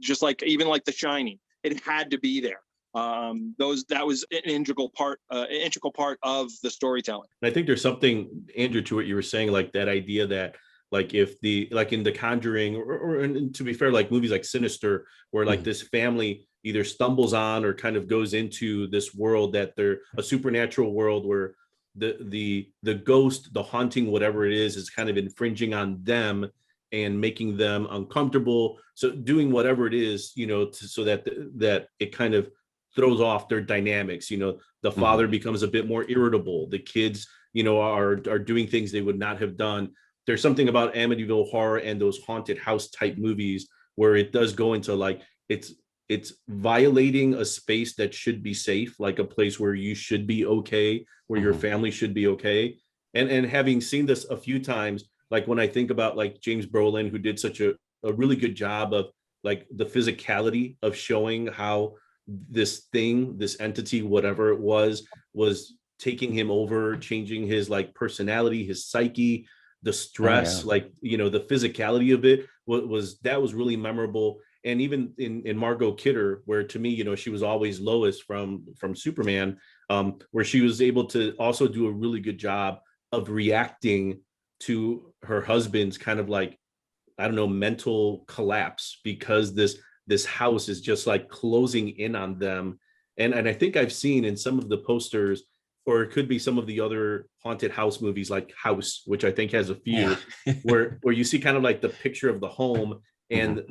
A: just like even like The Shining. It had to be there. That was an integral part of the storytelling.
C: And I think there's something, Andrew, to what you were saying, like that idea that like if in The Conjuring or to be fair, like movies like Sinister, where like this family either stumbles on or kind of goes into this world that they're a supernatural world where the ghost, the haunting, whatever it is kind of infringing on them and making them uncomfortable. So doing whatever it is, so that it kind of throws off their dynamics. The father becomes a bit more irritable. The kids, are doing things they would not have done. There's something about Amityville Horror and those haunted house type movies where it does go into like, it's violating a space that should be safe, like a place where you should be okay, where your family should be okay. And having seen this a few times, like when I think about like James Brolin, who did such a really good job of like the physicality of showing how this entity, whatever it was taking him over, changing his like personality, his psyche, the stress, like, the physicality of it was really memorable. And even in Margot Kidder, where to me, she was always Lois from Superman, where she was able to also do a really good job of reacting to her husband's kind of like, I don't know, mental collapse, because this house is just like closing in on them. And I think I've seen in some of the posters, or it could be some of the other haunted house movies like House, which I think has a few, where you see kind of like the picture of the home and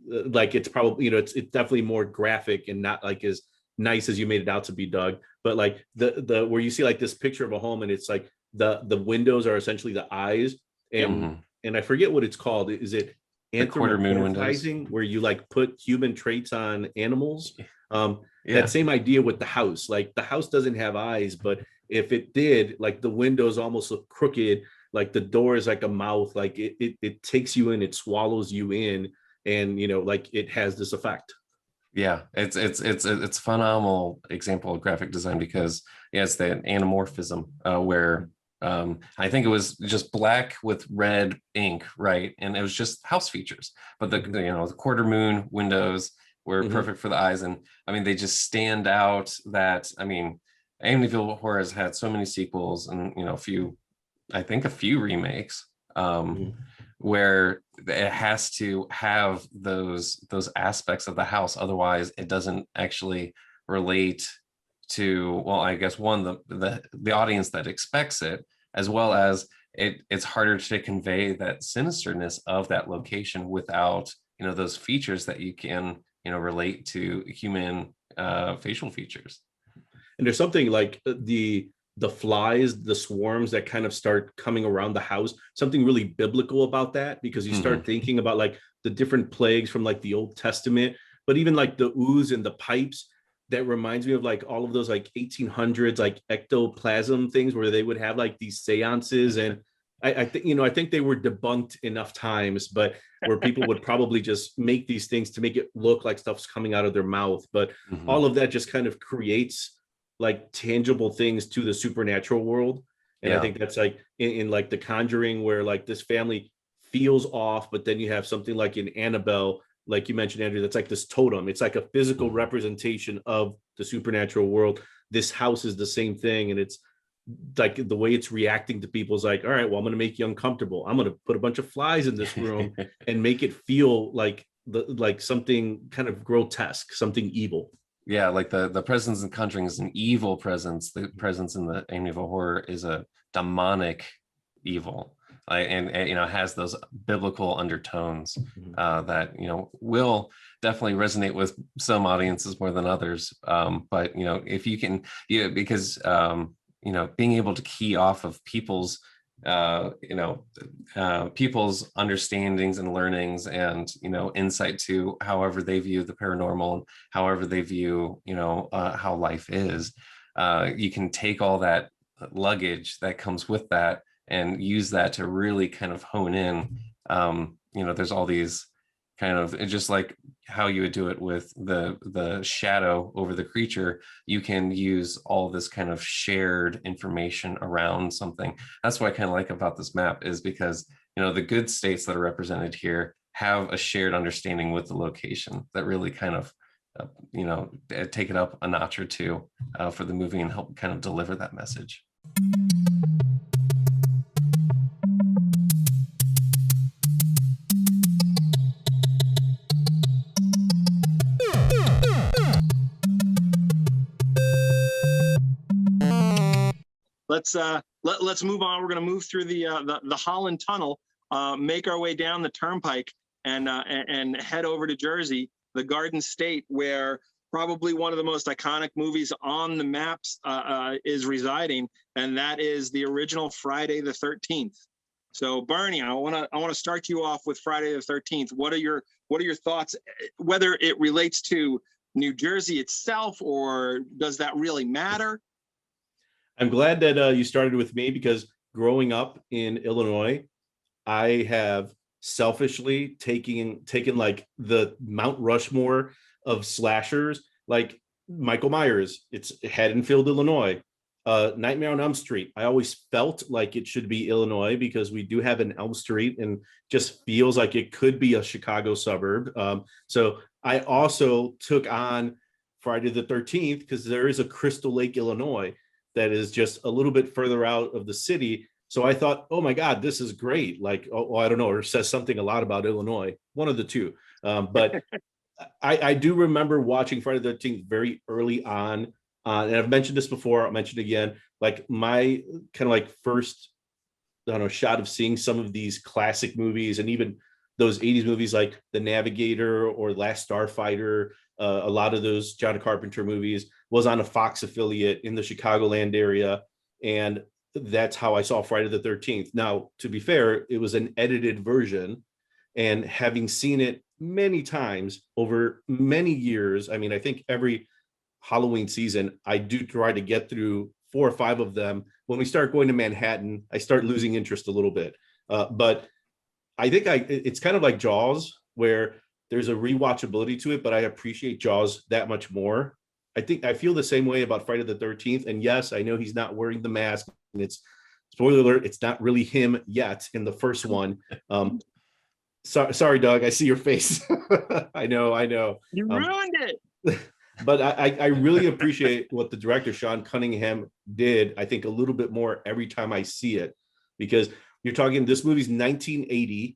C: like it's probably, it's definitely more graphic and not like as nice as you made it out to be, Doug. But like the where you see like this picture of a home and it's like the windows are essentially the eyes, and I forget what it's called. Is it
B: quarter moon windows,
C: where you like put human traits on animals? That same idea with the house. Like the house doesn't have eyes, but if it did, like the windows almost look crooked, like the door is like a mouth, like it takes you in, it swallows you in, and like it has this effect.
B: Yeah, it's a phenomenal example of graphic design, because it's the anamorphism where I think it was just black with red ink, right? And it was just house features, but the quarter moon windows were perfect for the eyes. And I mean, they just stand out. That, I mean, Amityville Horror has had so many sequels and a few remakes, where it has to have those aspects of the house, otherwise it doesn't actually relate to, well, I guess the audience that expects it, as well as it's harder to convey that sinisterness of that location without those features that you can relate to human facial features.
C: And there's something like the flies, the swarms that kind of start coming around the house, something really biblical about that, because you start thinking about like the different plagues from like the Old Testament, but even like the ooze and the pipes, that reminds me of like all of those like 1800s like ectoplasm things where they would have like these seances. And I think they were debunked enough times, but where people would probably just make these things to make it look like stuff's coming out of their mouth. But all of that just kind of creates like tangible things to the supernatural world. And I think that's like in like The Conjuring, where like this family feels off, but then you have something like in Annabelle, like you mentioned, Andrew, that's like this totem. It's like a physical representation of the supernatural world. This house is the same thing. And it's like the way it's reacting to people is like, all right, well, I'm going to make you uncomfortable. I'm going to put a bunch of flies in this room and make it feel like something kind of grotesque, something evil.
B: Yeah, like the presence in Conjuring is an evil presence. The presence in the Amityville Horror is a demonic evil, and has those biblical undertones that will definitely resonate with some audiences more than others. But if you can, because being able to key off of people's people's understandings and learnings and insight to however they view the paranormal and however they view how life is, you can take all that luggage that comes with that and use that to really kind of hone in. There's all these kind of, it's just like how you would do it with the shadow over the creature. You can use all this kind of shared information around something. That's what I kind of like about this map, is because the good states that are represented here have a shared understanding with the location that really kind of take it up a notch or two for the movie and help kind of deliver that message.
A: Let's move on. We're going to move through the Holland Tunnel, make our way down the turnpike, and head over to Jersey, the Garden State, where probably one of the most iconic movies on the maps is residing, and that is the original Friday the 13th. So, Bernie, I want to start you off with Friday the 13th. What are your thoughts, whether it relates to New Jersey itself, or does that really matter?
C: I'm glad that you started with me, because growing up in Illinois, I have selfishly taken like the Mount Rushmore of slashers, like Michael Myers. It's Haddonfield, Illinois. Nightmare on Elm Street, I always felt like it should be Illinois, because we do have an Elm Street and just feels like it could be a Chicago suburb. So I also took on Friday the 13th because there is a Crystal Lake, Illinois, that is just a little bit further out of the city. So I thought, oh my God, this is great. Like, I don't know, or says something a lot about Illinois, one of the two. But I do remember watching Friday the 13th very early on. And I've mentioned this before, I'll mention it again, like my kind of like first, I don't know, shot of seeing some of these classic movies, and even those 80s movies like The Navigator or Last Starfighter, a lot of those John Carpenter movies, was on a Fox affiliate in the Chicagoland area. And that's how I saw Friday the 13th. Now, to be fair, it was an edited version, and having seen it many times over many years, I mean, I think every Halloween season, I do try to get through 4 or 5 of them. When we start going to Manhattan, I start losing interest a little bit. But I think it's kind of like Jaws, where there's a rewatchability to it, but I appreciate Jaws that much more. I feel the same way about Friday the 13th. And yes, I know he's not wearing the mask, and it's, spoiler alert, it's not really him yet in the first one. Sorry, Doug, I see your face. I know.
A: You ruined it.
C: But I really appreciate what the director, Sean Cunningham, did. I think a little bit more every time I see it, because you're talking, this movie's 1980.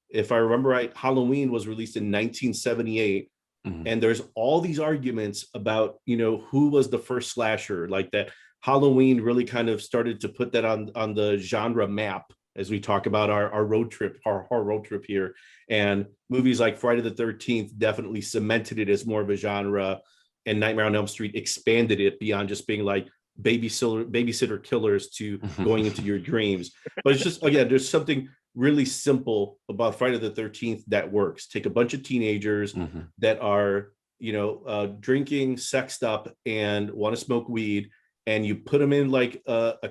C: If I remember right, Halloween was released in 1978. Mm-hmm. And there's all these arguments about, who was the first slasher, like that Halloween really kind of started to put that on the genre map as we talk about our road trip, our horror road trip here. And movies like Friday the 13th definitely cemented it as more of a genre, and Nightmare on Elm Street expanded it beyond just being like babysitter killers to going into your dreams. But it's just, again, there's something really simple about Friday the 13th that works. Take a bunch of teenagers that are, drinking, sexed up, and want to smoke weed, and you put them in like a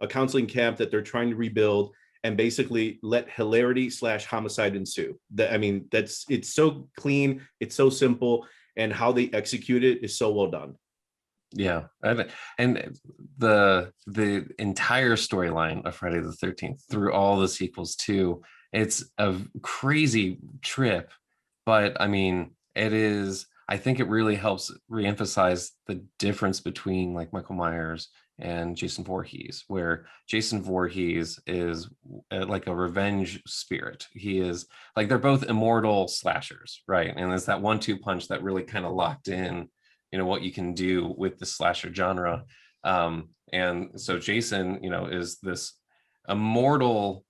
C: counseling camp that they're trying to rebuild, and basically let hilarity / homicide ensue. It's so clean, it's so simple, and how they execute it is so well done.
B: Yeah, and the entire storyline of Friday the 13th through all the sequels too, it's a crazy trip, but I mean, it is, I think it really helps reemphasize the difference between like Michael Myers and Jason Voorhees, where Jason Voorhees is like a revenge spirit. He is like, they're both immortal slashers, right? And it's that 1-2 punch that really kind of locked in, what you can do with the slasher genre. And so Jason, is this immortal,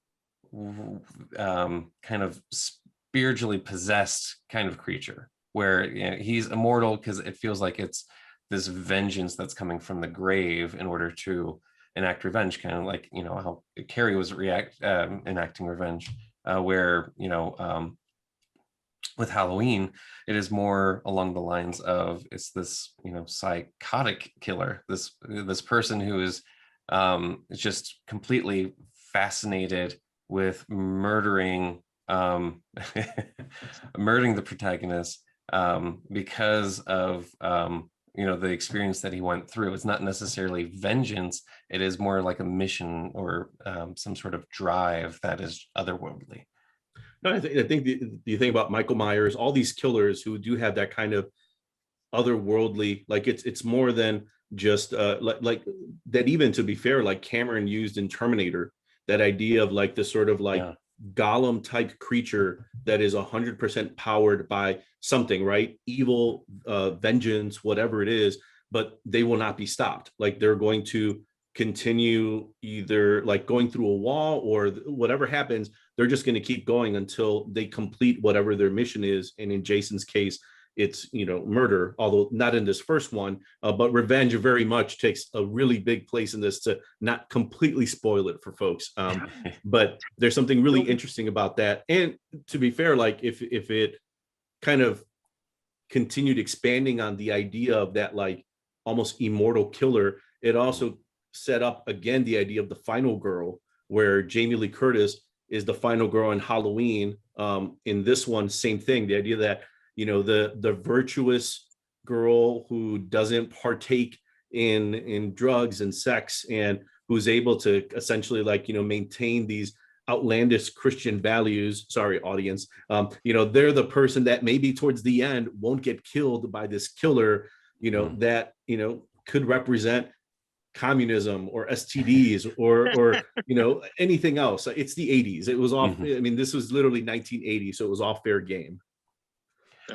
B: kind of spiritually possessed kind of creature, where he's immortal because it feels like it's this vengeance that's coming from the grave in order to enact revenge, kind of like how Carrie was enacting revenge, where with Halloween, it is more along the lines of, it's this psychotic killer, this person who is just completely fascinated with murdering the protagonist, because of the experience that he went through. It's not necessarily vengeance, it is more like a mission or some sort of drive that is otherworldly.
C: No, I think the thing about Michael Myers, all these killers who do have that kind of otherworldly, like it's more than just like that. Even, to be fair, like Cameron used in Terminator, that idea of like this sort of like golem type creature that is 100% powered by something, right? Evil, vengeance, whatever it is, but they will not be stopped. Like they're going to continue, either like going through a wall or whatever happens, they're just going to keep going until they complete whatever their mission is. And in Jason's case, it's murder, although not in this first one, but revenge very much takes a really big place in this, to not completely spoil it for folks. But there's something really interesting about that. And to be fair, like if it kind of continued expanding on the idea of that like almost immortal killer, it also set up again the idea of the final girl, where Jamie Lee Curtis is the final girl in Halloween. In this one, same thing, the idea that the virtuous girl who doesn't partake in drugs and sex, and who's able to essentially like maintain these outlandish Christian values. Sorry, audience. They're the person that maybe towards the end won't get killed by this killer. That could represent communism or STDs or anything else. It's the 80s. It was off. I mean, this was literally 1980, so it was all fair game.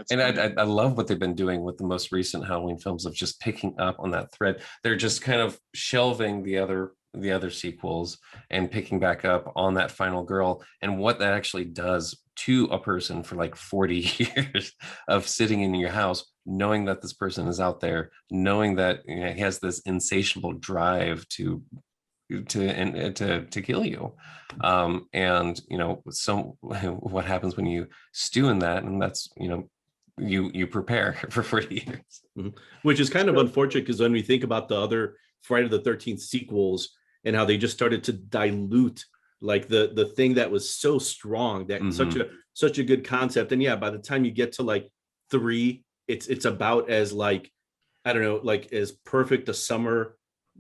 B: I love what they've been doing with the most recent Halloween films, of just picking up on that thread. They're just kind of shelving the other sequels and picking back up on that final girl, and what that actually does to a person for like 40 years of sitting in your house, knowing that this person is out there, knowing that he has this insatiable drive to kill you. And so what happens when you stew in that, and that's you prepare for 40 years.
C: Which is kind of unfortunate, because when we think about the other Friday the 13th sequels and how they just started to dilute like the thing that was so strong, that such a good concept. And by the time you get to like 3, it's about as like, I don't know, like as perfect a summer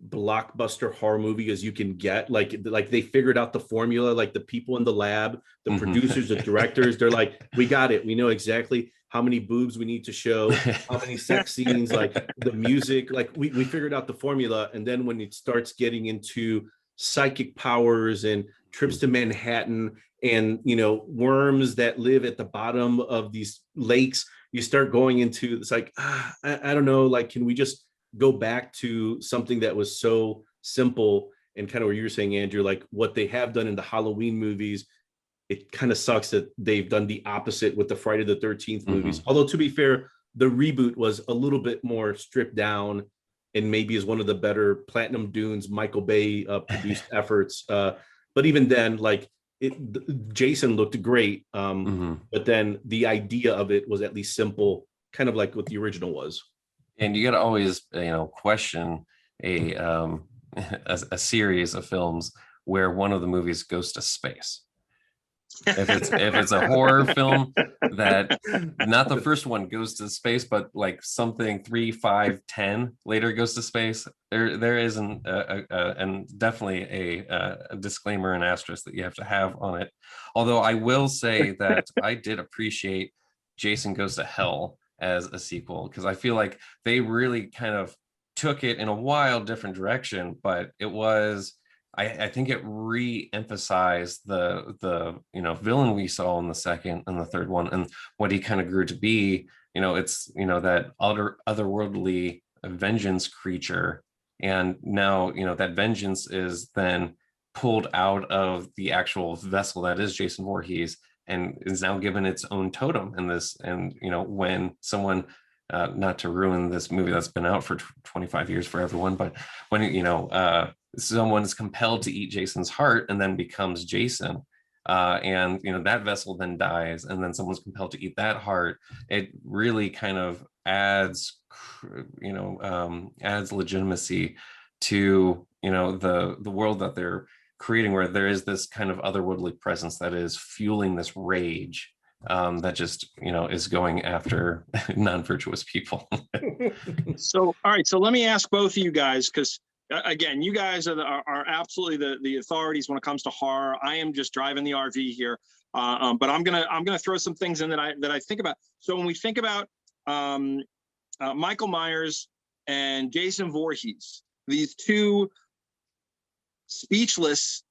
C: blockbuster horror movie as you can get. Like they figured out the formula, like the people in the lab, the producers, the directors, they're like, we got it. We know exactly how many boobs we need to show, how many sex scenes, like the music, like we figured out the formula. And then when it starts getting into psychic powers and trips to Manhattan and, worms that live at the bottom of these lakes, you start going into, it's like, I don't know, like, can we just go back to something that was so simple? And kind of what you were saying, Andrew, like what they have done in the Halloween movies, it kind of sucks that they've done the opposite with the Friday the 13th movies. Although, to be fair, the reboot was a little bit more stripped down and maybe is one of the better Platinum Dunes, Michael Bay produced efforts. But even then, like Jason looked great. But then the idea of it was at least simple, kind of like what the original was.
B: And you got to always, question a series of films where one of the movies goes to space. If it's a horror film that not the first one goes to space, but like something 3, 5, 10 later goes to space, there isn't and definitely a disclaimer and asterisk that you have to have on it. Although I will say that I did appreciate Jason Goes to Hell as a sequel, because I feel like they really kind of took it in a wild different direction, but it was, I think it re-emphasized the villain we saw in the second and the third one, and what he kind of grew to be. It's that otherworldly vengeance creature, and now that vengeance is then pulled out of the actual vessel that is Jason Voorhees, and is now given its own totem in this. And when someone, not to ruin this movie that's been out for 25 years for everyone, but when someone is compelled to eat Jason's heart and then becomes Jason, and that vessel then dies, and then someone's compelled to eat that heart, it really kind of adds legitimacy to the world that they're creating, where there is this kind of otherworldly presence that is fueling this rage, that just is going after non-virtuous people.
A: So all right, so let me ask both of you guys, because again, you guys are absolutely the authorities when it comes to horror. I am just driving the RV here, but I'm gonna throw some things in that I think about. So when we think about Michael Myers and Jason Voorhees, these two speechless,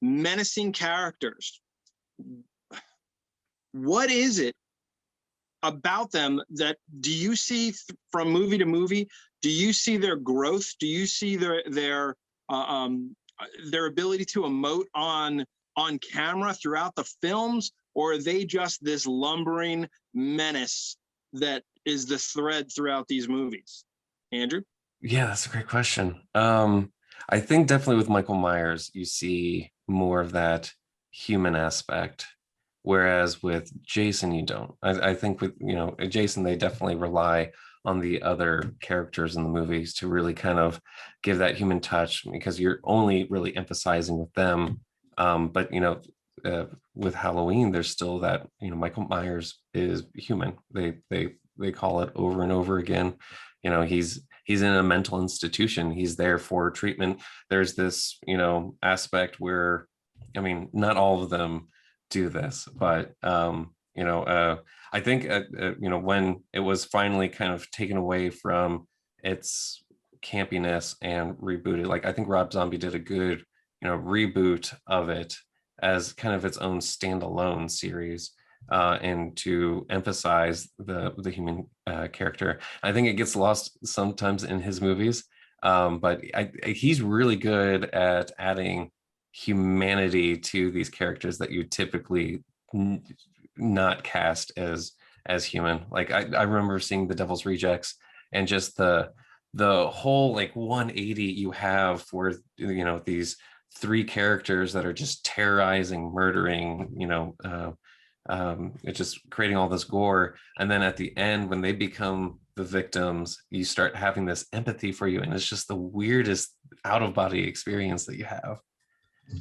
A: menacing characters, what is it about them that do you see from movie to movie? Do you see their growth? Do you see their ability to emote on camera throughout the films, or are they just this lumbering menace that is the thread throughout these movies? Andrew?
B: Yeah, that's a great question. I think definitely with Michael Myers, you see more of that human aspect, whereas with Jason, you don't. I think with Jason, they definitely rely on the other characters in the movies to really kind of give that human touch, because you're only really emphasizing with them. But with Halloween, there's still that Michael Myers is human. They call it over and over again. He's in a mental institution. He's there for treatment. There's this aspect where, I mean, not all of them do this, but I think when it was finally kind of taken away from its campiness and rebooted, like I think Rob Zombie did a good reboot of it as kind of its own standalone series, and to emphasize the human character. I think it gets lost sometimes in his movies, but he's really good at adding humanity to these characters that you typically not cast as human. Like I remember seeing The Devil's Rejects, and just the whole like 180 you have for these three characters that are just terrorizing, murdering, it's just creating all this gore, and then at the end when they become the victims, you start having this empathy for you, and it's just the weirdest out-of-body experience that you have.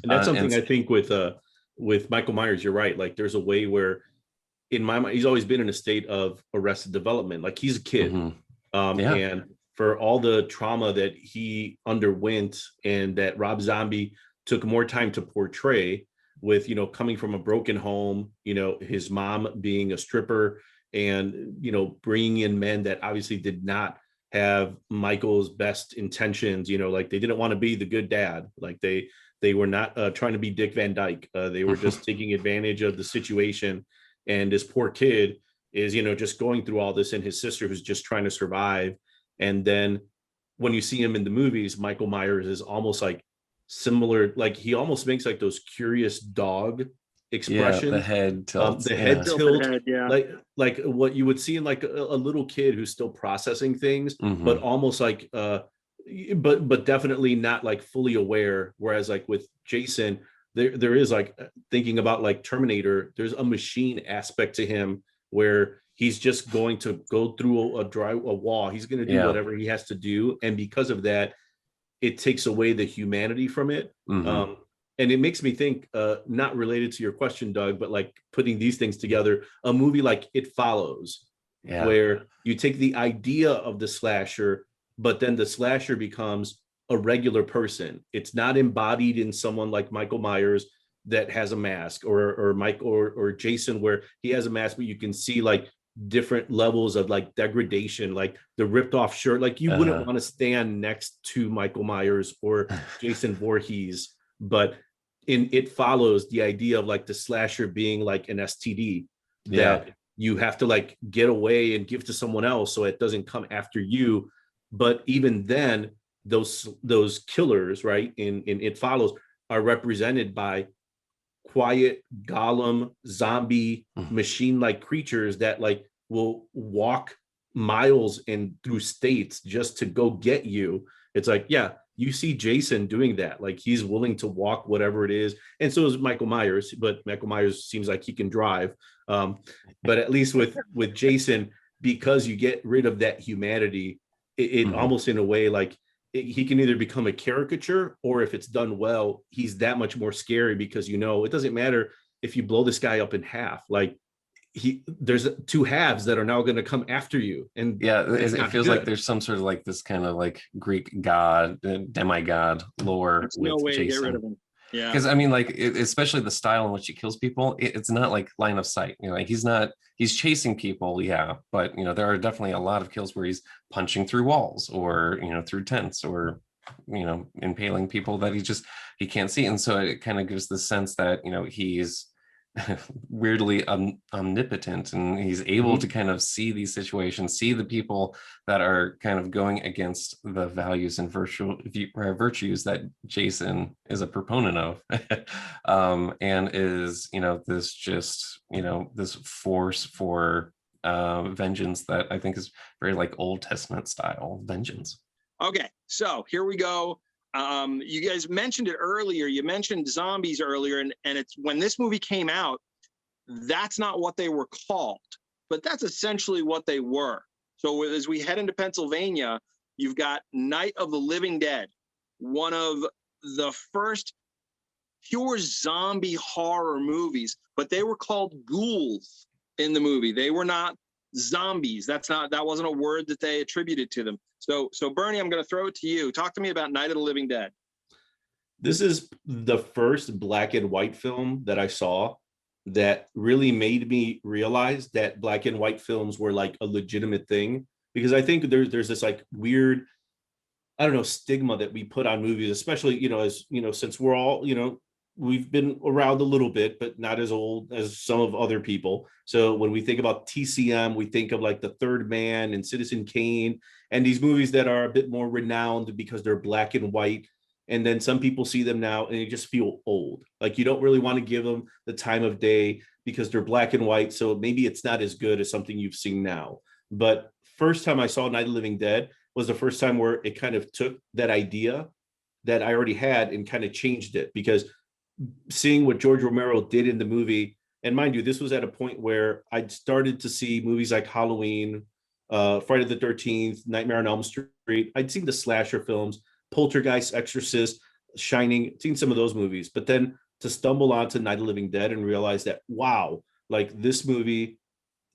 C: And that's something I think with Michael Myers, you're right. Like there's a way where, in my mind, he's always been in a state of arrested development. Like he's a kid.
B: Mm-hmm.
C: And for all the trauma that he underwent and that Rob Zombie took more time to portray, with, coming from a broken home, his mom being a stripper, and, bringing in men that obviously did not have Michael's best intentions, like they didn't want to be the good dad. Like they were not trying to be Dick Van Dyke. They were just taking advantage of the situation. And this poor kid is, just going through all this, and his sister who's just trying to survive. And then when you see him in the movies, Michael Myers is almost like similar, like he almost makes like those curious dog expressions.
B: Yeah, the head tilt.
C: Head tilt,
A: yeah.
C: like what you would see in like a little kid who's still processing things,
B: Mm-hmm.
C: but almost like but definitely not like fully aware. Whereas like with Jason, there is like, thinking about like Terminator, there's a machine aspect to him where he's just going to go through a wall. He's going to do whatever he has to do, and because of that, it takes away the humanity from it.
B: Mm-hmm.
C: And it makes me think, not related to your question, Doug, but like putting these things together, a movie like It Follows, where you take the idea of the slasher, but then the slasher becomes a regular person. It's not embodied in someone like Michael Myers that has a mask, or Mike or Jason, where he has a mask, but you can see like different levels of like degradation, like the ripped off shirt. Like you wouldn't want to stand next to Michael Myers or Jason Voorhees, but in It Follows, the idea of like the slasher being like an STD that you have to like get away and give to someone else so it doesn't come after you. But even then, those killers, right, in It Follows are represented by quiet golem zombie machine-like creatures that like will walk miles and through states just to go get you. It's like, yeah, you see Jason doing that. Like he's willing to walk whatever it is. And so is Michael Myers, but Michael Myers seems like he can drive. But at least with Jason, because you get rid of that humanity, it almost in a way like he can either become a caricature, or if it's done well, he's that much more scary because, you know, it doesn't matter if you blow this guy up in half. Like there's two halves that are now going to come after you. And
B: it feels like there's some sort of like this kind of like Greek god, demigod lore. There's with no way Jason. To get rid of him. Yeah, because I mean, like especially the style in which he kills people, it's not like line of sight. You know, like he's chasing people, yeah, but you know there are definitely a lot of kills where he's punching through walls or you know through tents or you know impaling people that he can't see, and so it kind of gives the sense that you know he's weirdly omnipotent, and he's able to kind of see these situations, see the people that are kind of going against the values and virtues that Jason is a proponent of. And is you know this just you know this force for vengeance that I think is very like Old Testament style vengeance.
A: Okay, so here we go. You guys mentioned it earlier. You mentioned zombies earlier, and it's when this movie came out, that's not what they were called, but that's essentially what they were. So as we head into Pennsylvania, you've got Night of the Living Dead, one of the first pure zombie horror movies, but they were called ghouls in the movie. They were not zombies. That wasn't a word that they attributed to them. So Bernie, I'm going to throw it to you. Talk to me about Night of the Living Dead.
C: This is the first black and white film that I saw that really made me realize that black and white films were like a legitimate thing, because I think there's this like weird, I don't know, stigma that we put on movies, especially, you know, as, you know, since we're all, you know, we've been around a little bit, but not as old as some of other people. So when we think about TCM, we think of like The Third Man and Citizen Kane and these movies that are a bit more renowned because they're black and white. And then some people see them now and they just feel old. Like you don't really want to give them the time of day because they're black and white. So maybe it's not as good as something you've seen now. But first time I saw Night of the Living Dead was the first time where it kind of took that idea that I already had and kind of changed it, because seeing what George Romero did in the movie, and mind you, this was at a point where I'd started to see movies like Halloween, Friday the 13th, Nightmare on Elm Street. I'd seen the slasher films, Poltergeist, Exorcist, Shining, seen some of those movies. But then to stumble onto Night of the Living Dead and realize that, wow, like this movie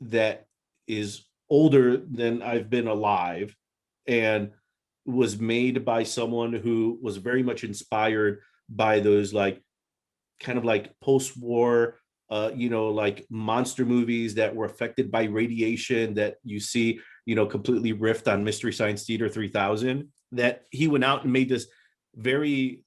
C: that is older than I've been alive and was made by someone who was very much inspired by those like kind of like post-war you know, like monster movies that were affected by radiation that you see, you know, completely riffed on Mystery Science Theater 3000, that he went out and made this very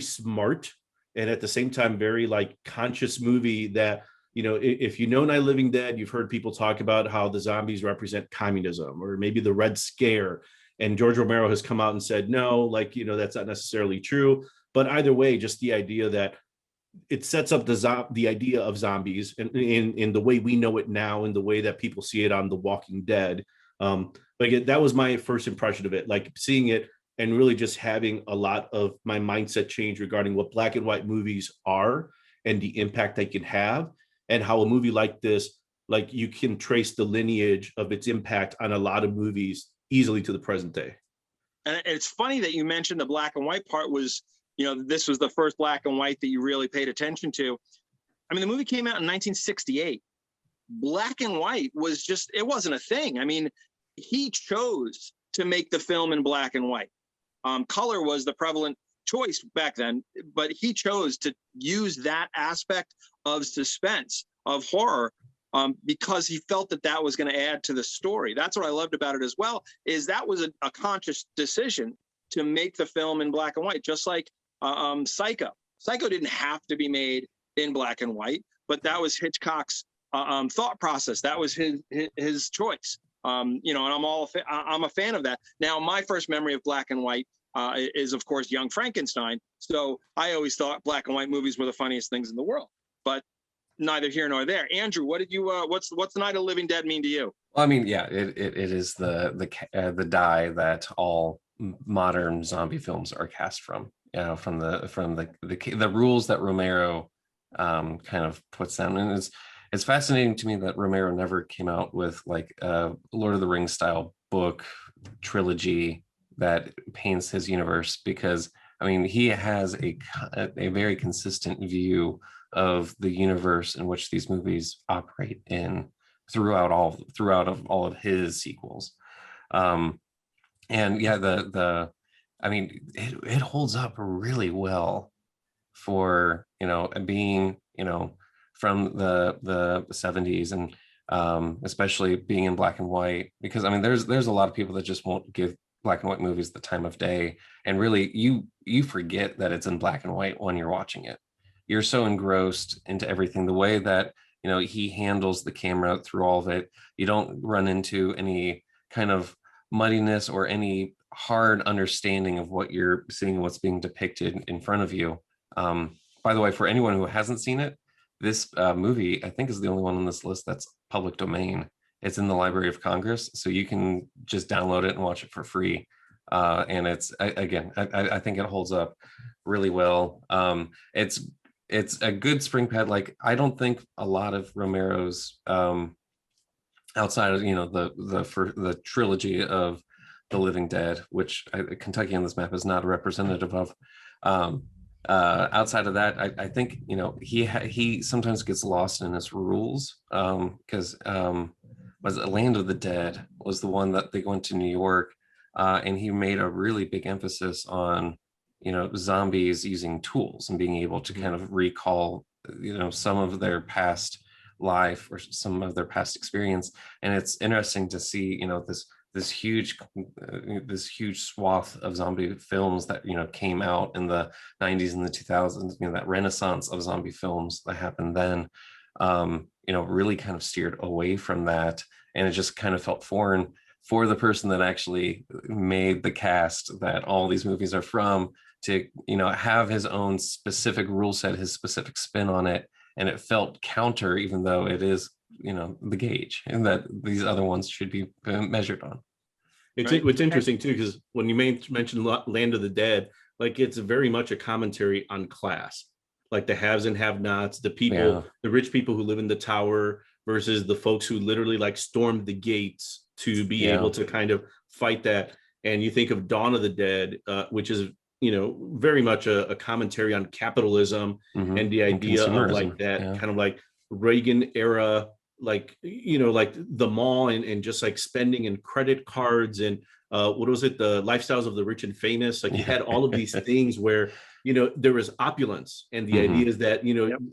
C: smart and at the same time very like conscious movie that, you know, if you know Night of the Living Dead, you've heard people talk about how the zombies represent communism or maybe the Red Scare. And George Romero has come out and said, no, like, you know, that's not necessarily true. But either way, just the idea that it sets up the idea of zombies in the way we know it now, in the way that people see it on The Walking Dead. Like that was my first impression of it, like seeing it and really just having a lot of my mindset change regarding what black and white movies are and the impact they can have, and how a movie like this, like you can trace the lineage of its impact on a lot of movies easily to the present day.
A: And it's funny that you mentioned the black and white part. Was, you know, this was the first black and white that you really paid attention to. I mean, the movie came out in 1968. Black and white was just, it wasn't a thing. I mean, he chose to make the film in black and white. Color was the prevalent choice back then, but he chose to use that aspect of suspense, of horror, because he felt that was going to add to the story. That's what I loved about it as well, is that was a conscious decision to make the film in black and white, just like Psycho. Psycho didn't have to be made in black and white, but that was Hitchcock's thought process. That was his choice. And I'm a fan of that. Now, my first memory of black and white is, of course, Young Frankenstein. So I always thought black and white movies were the funniest things in the world. But neither here nor there. Andrew, what did you? What's the Night of the Living Dead mean to you?
B: Well, I mean, yeah, it is the die that all modern zombie films are cast from. From the rules that Romero kind of puts down, and it's fascinating to me that Romero never came out with like a Lord of the Rings style book trilogy that paints his universe, because I mean he has a very consistent view of the universe in which these movies operate in throughout all of his sequels. And yeah, I mean it holds up really well for being from the 70s, and especially being in black and white, because I mean there's a lot of people that just won't give black and white movies the time of day, and really you forget that it's in black and white when you're watching it. You're so engrossed into everything, the way that he handles the camera through all of it. You don't run into any kind of muddiness or any hard understanding of what you're seeing, what's being depicted in front of you. By the way, for anyone who hasn't seen it, this movie I think is the only one on this list that's public domain. It's in the Library of Congress, so you can just download it and watch it for free. And it's I think it holds up really well. It's a good spring pad. Like, I don't think a lot of Romero's outside of the trilogy of The Living Dead, which Kentucky on this map is not a representative of. Outside of that, I think he sometimes gets lost in his rules, because was Land of the Dead was the one that they went to New York, and he made a really big emphasis on zombies using tools and being able to kind of recall some of their past life or some of their past experience. And it's interesting to see this huge swath of zombie films that came out in the 90s and the 2000s, that renaissance of zombie films that happened then, really kind of steered away from that, and it just kind of felt foreign for the person that actually made the cast that all these movies are from to have his own specific rule set, his specific spin on it, and it felt counter, even though it is the gauge and that these other ones should be measured on.
C: It's interesting too, because when you mentioned Land of the Dead, like, it's very much a commentary on class, like the haves and have-nots, the people, the rich people who live in the tower versus the folks who literally like stormed the gates to be able to kind of fight that. And you think of Dawn of the Dead, which is very much a commentary on capitalism, and the idea of like that kind of like Reagan era, like like the mall and just like spending and credit cards and what was it, the lifestyles of the rich and famous. Like, you had all of these things where there was opulence, and the idea is that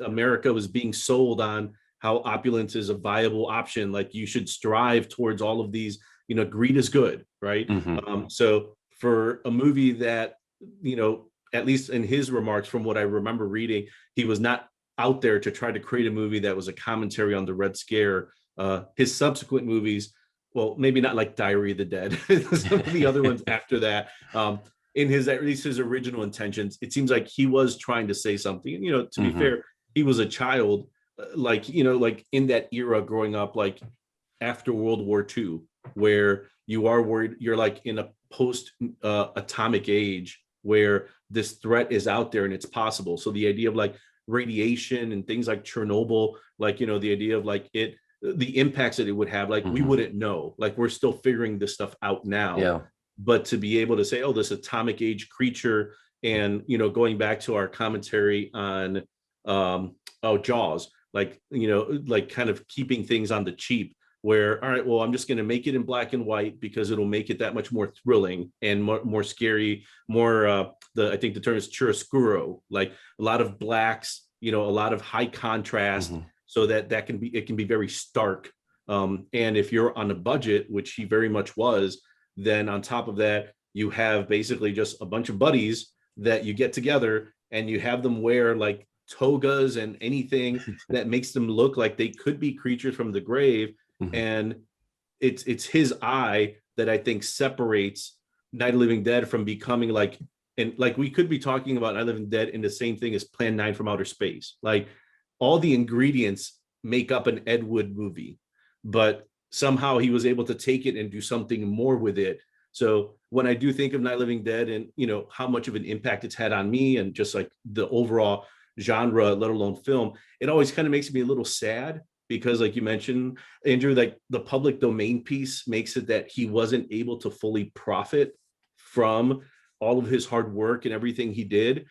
C: America was being sold on how opulence is a viable option. Like, you should strive towards all of these, greed is good, right? So for a movie that at least in his remarks, from what I remember reading, he was not out there to try to create a movie that was a commentary on the Red Scare. His subsequent movies, well, maybe not like Diary of the Dead, some of the other ones after that, in at least his original intentions, it seems like he was trying to say something. And, to be fair, he was a child, like in that era growing up, like after World War II, where you are worried, you're like in a post atomic age where this threat is out there and it's possible. So the idea of like radiation and things like Chernobyl, like, the idea of like the impacts that it would have, like we wouldn't know, like we're still figuring this stuff out now. But to be able to say, oh, this atomic age creature, and going back to our commentary on Jaws, like like kind of keeping things on the cheap, where, all right, well, I'm just going to make it in black and white because it'll make it that much more thrilling and more scary, more I think the term is chiaroscuro, like a lot of blacks, a lot of high contrast, so that it can be very stark. And if you're on a budget, which he very much was, then on top of that, you have basically just a bunch of buddies that you get together and you have them wear like togas and anything that makes them look like they could be creatures from the grave. And it's his eye that I think separates Night of the Living Dead from becoming like, and like we could be talking about Night of the Living Dead in the same thing as Plan 9 from Outer Space. Like all the ingredients make up an Ed Wood movie, but somehow he was able to take it and do something more with it. So when I do think of Night of the Living Dead and, you know, how much of an impact it's had on me and just like the overall genre, let alone film, it always kind of makes me a little sad because like you mentioned, Andrew, like the public domain piece makes it that he wasn't able to fully profit from all of his hard work and everything he did.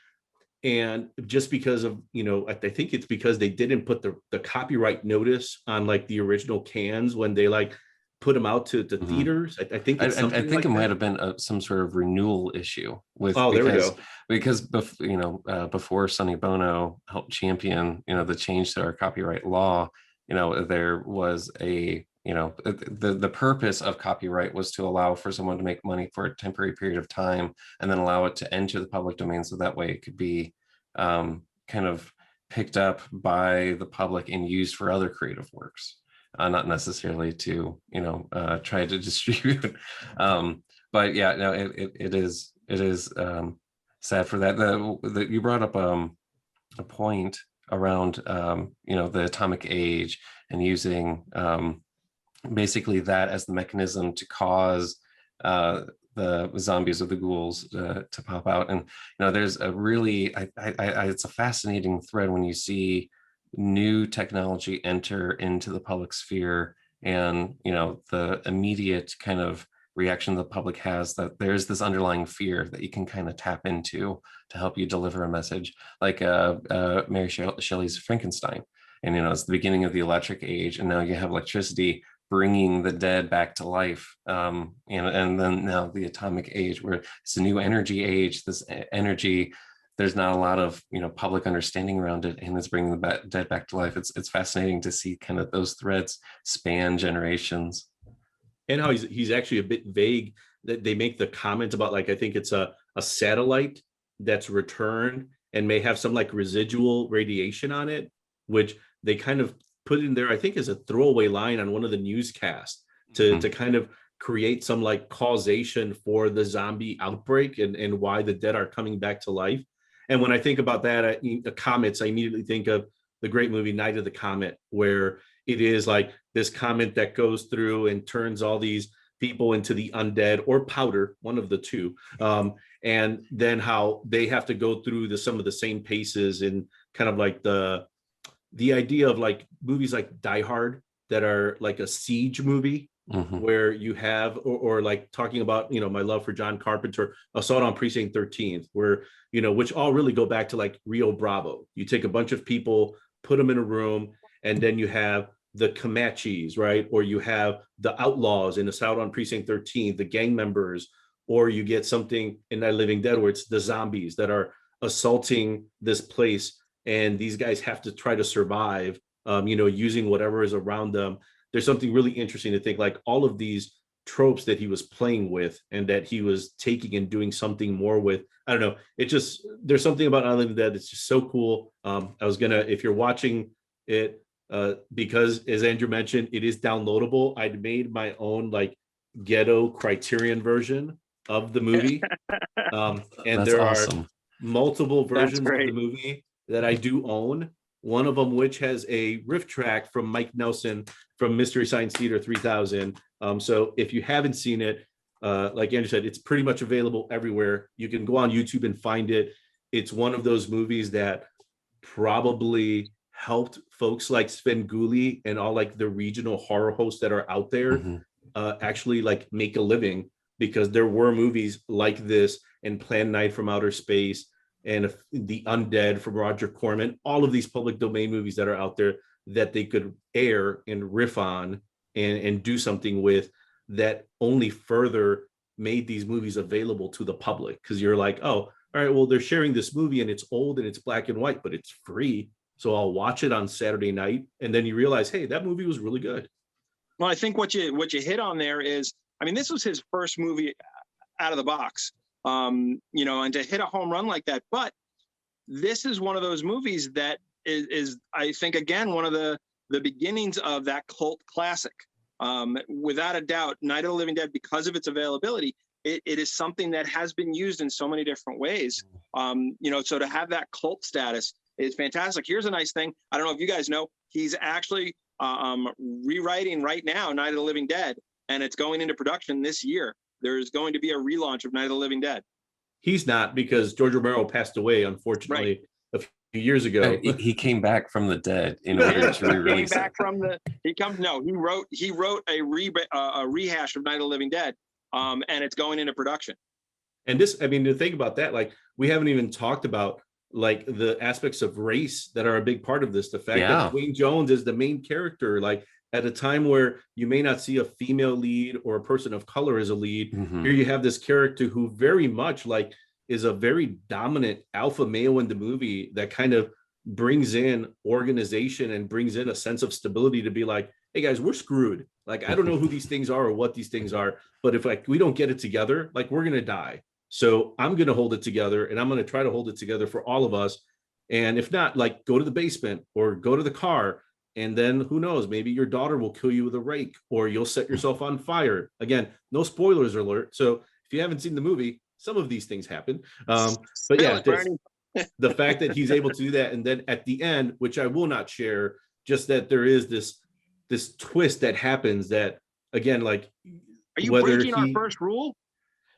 C: And just because of, you know, I think it's because they didn't put the copyright notice on like the original cans when they like put them out to theaters. I think it's
B: I think
C: like
B: it might have been some sort of renewal issue with
C: there we go.
B: Because before Sonny Bono helped champion, you know, the change to our copyright law, you know, there was a, you know, the purpose of copyright was to allow for someone to make money for a temporary period of time and then allow it to enter the public domain, so that way it could be kind of picked up by the public and used for other creative works. Not necessarily to, you know, try to distribute. But yeah, no, it is sad for that. You brought up a point around, you know, the atomic age and using basically that as the mechanism to cause the zombies or the ghouls to pop out. And, you know, there's a really, it's a fascinating thread when you see new technology enter into the public sphere and, you know, the immediate kind of reaction the public has that there's this underlying fear that you can kind of tap into to help you deliver a message, like Mary Shelley's Frankenstein. And, you know, it's the beginning of the electric age, and now you have electricity bringing the dead back to life. And then now the atomic age, where it's a new energy age. This energy, there's not a lot of, you know, public understanding around it, and it's bringing the dead back to life. It's fascinating to see kind of those threads span generations.
C: And how he's actually a bit vague, that they make the comment about, like, I think it's a satellite that's returned and may have some like residual radiation on it, which they kind of put in there, I think, as a throwaway line on one of the newscasts to kind of create some like causation for the zombie outbreak and why the dead are coming back to life. And when I think about that, the comets, I immediately think of the great movie Night of the Comet, where it is like this comet that goes through and turns all these people into the undead or powder, one of the two. And then how they have to go through some of the same paces, and kind of like the idea of like movies like Die Hard that are like a siege movie, where you have, or like talking about, you know, my love for John Carpenter, Assault on Precinct 13, where, you know, which all really go back to like Rio Bravo. You take a bunch of people, put them in a room, and then you have the Comanches, right? Or you have the outlaws in Assault on Precinct 13, the gang members, or you get something in Night of the Living Dead where it's the zombies that are assaulting this place, and these guys have to try to survive, you know, using whatever is around them. There's something really interesting to think, like, all of these tropes that he was playing with and that he was taking and doing something more with. I don't know. It just, there's something about Night of the Living Dead that's just so cool. I was gonna, if you're watching it, because as Andrew mentioned, it is downloadable, I'd made my own like ghetto Criterion version of the movie. And
B: That's
C: there
B: awesome.
C: are multiple versions of the movie that I do own. One of them which has a riff track from Mike Nelson from Mystery Science Theater 3000. So if you haven't seen it, like Andrew said, it's pretty much available everywhere. You can go on YouTube and find it. It's one of those movies that probably helped folks like Sven Gulli and all like the regional horror hosts that are out there actually like make a living, because there were movies like this and Plan 9 from Outer Space and The Undead from Roger Corman, all of these public domain movies that are out there that they could air and riff on and do something with, that only further made these movies available to the public. Because you're like, oh, all right, well, they're sharing this movie and it's old and it's black and white, but it's free. So I'll watch it on Saturday night, and then you realize, hey, that movie was really good.
A: Well, I think what you hit on there is, I mean, this was his first movie out of the box, and to hit a home run like that. But this is one of those movies that is I think, again, one of the beginnings of that cult classic. Without a doubt, Night of the Living Dead, because of its availability, it is something that has been used in so many different ways. So to have that cult status is fantastic. Here's a nice thing. I don't know if you guys know, he's actually rewriting right now Night of the Living Dead, and it's going into production this year. There's going to be a relaunch of Night of the Living Dead. He's not, because George Romero passed away, unfortunately, a few years ago.
B: He came back from the dead in order to re-release it.
A: He wrote a rehash of Night of the Living Dead, and it's going into production. And this, I mean, to think about that, like, we haven't even talked about like the aspects of race that are a big part of this. The fact that Dwayne Jones is the main character, like at a time where you may not see a female lead or a person of color as a lead, here you have this character who very much like is a very dominant alpha male in the movie that kind of brings in organization and brings in a sense of stability to be like, hey guys, we're screwed. Like, I don't know who these things are or what these things are, but if like we don't get it together, like we're gonna die. So I'm going to hold it together, and I'm going to try to hold it together for all of us. And if not, like, go to the basement or go to the car, and then who knows, maybe your daughter will kill you with a rake, or you'll set yourself on fire. Again, no spoilers alert. So if you haven't seen the movie, some of these things happen. But yeah, the fact that he's able to do that. And then at the end, which I will not share, just that there is this twist that happens that, again, like, are you breaking our first rule?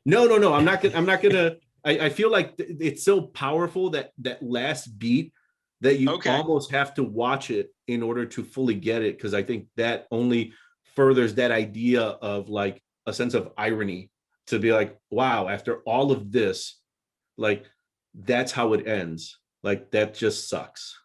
A: No, I'm not gonna. I feel like it's so powerful, that last beat, that you almost have to watch it in order to fully get it, because I think that only furthers that idea of like a sense of irony, to be like, wow, after all of this, like that's how it ends. Like, that just sucks.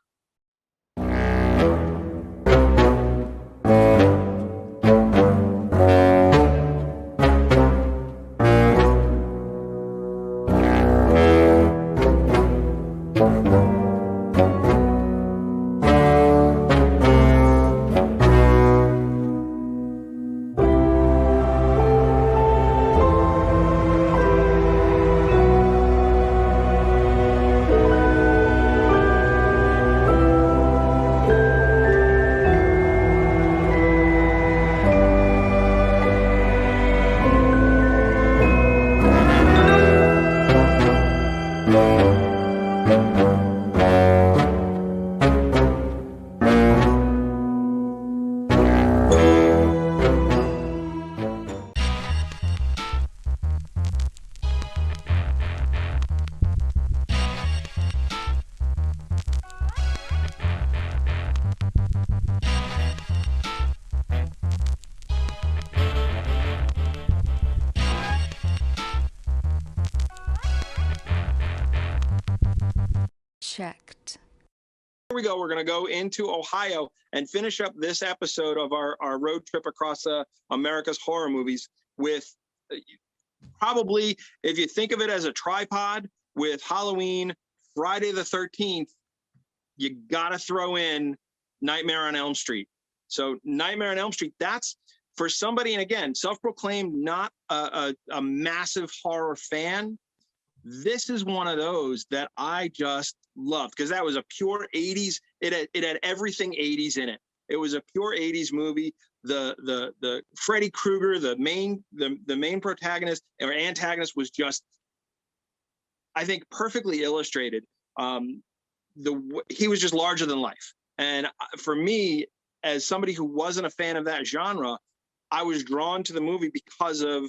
D: Checked.
A: Here we go. We're going to go into Ohio and finish up this episode of our road trip across America's horror movies with probably, if you think of it as a tripod with Halloween, Friday the 13th, you got to throw in Nightmare on Elm Street. So Nightmare on Elm Street, that's for somebody, and again, self-proclaimed not a massive horror fan. This is one of those that I just loved, because that was a pure 80s. It had everything 80s in it. It was a pure 80s movie. The Freddy Krueger, the main protagonist or antagonist, was just, I think, perfectly illustrated. He was just larger than life. And for me, as somebody who wasn't a fan of that genre, I was drawn to the movie because of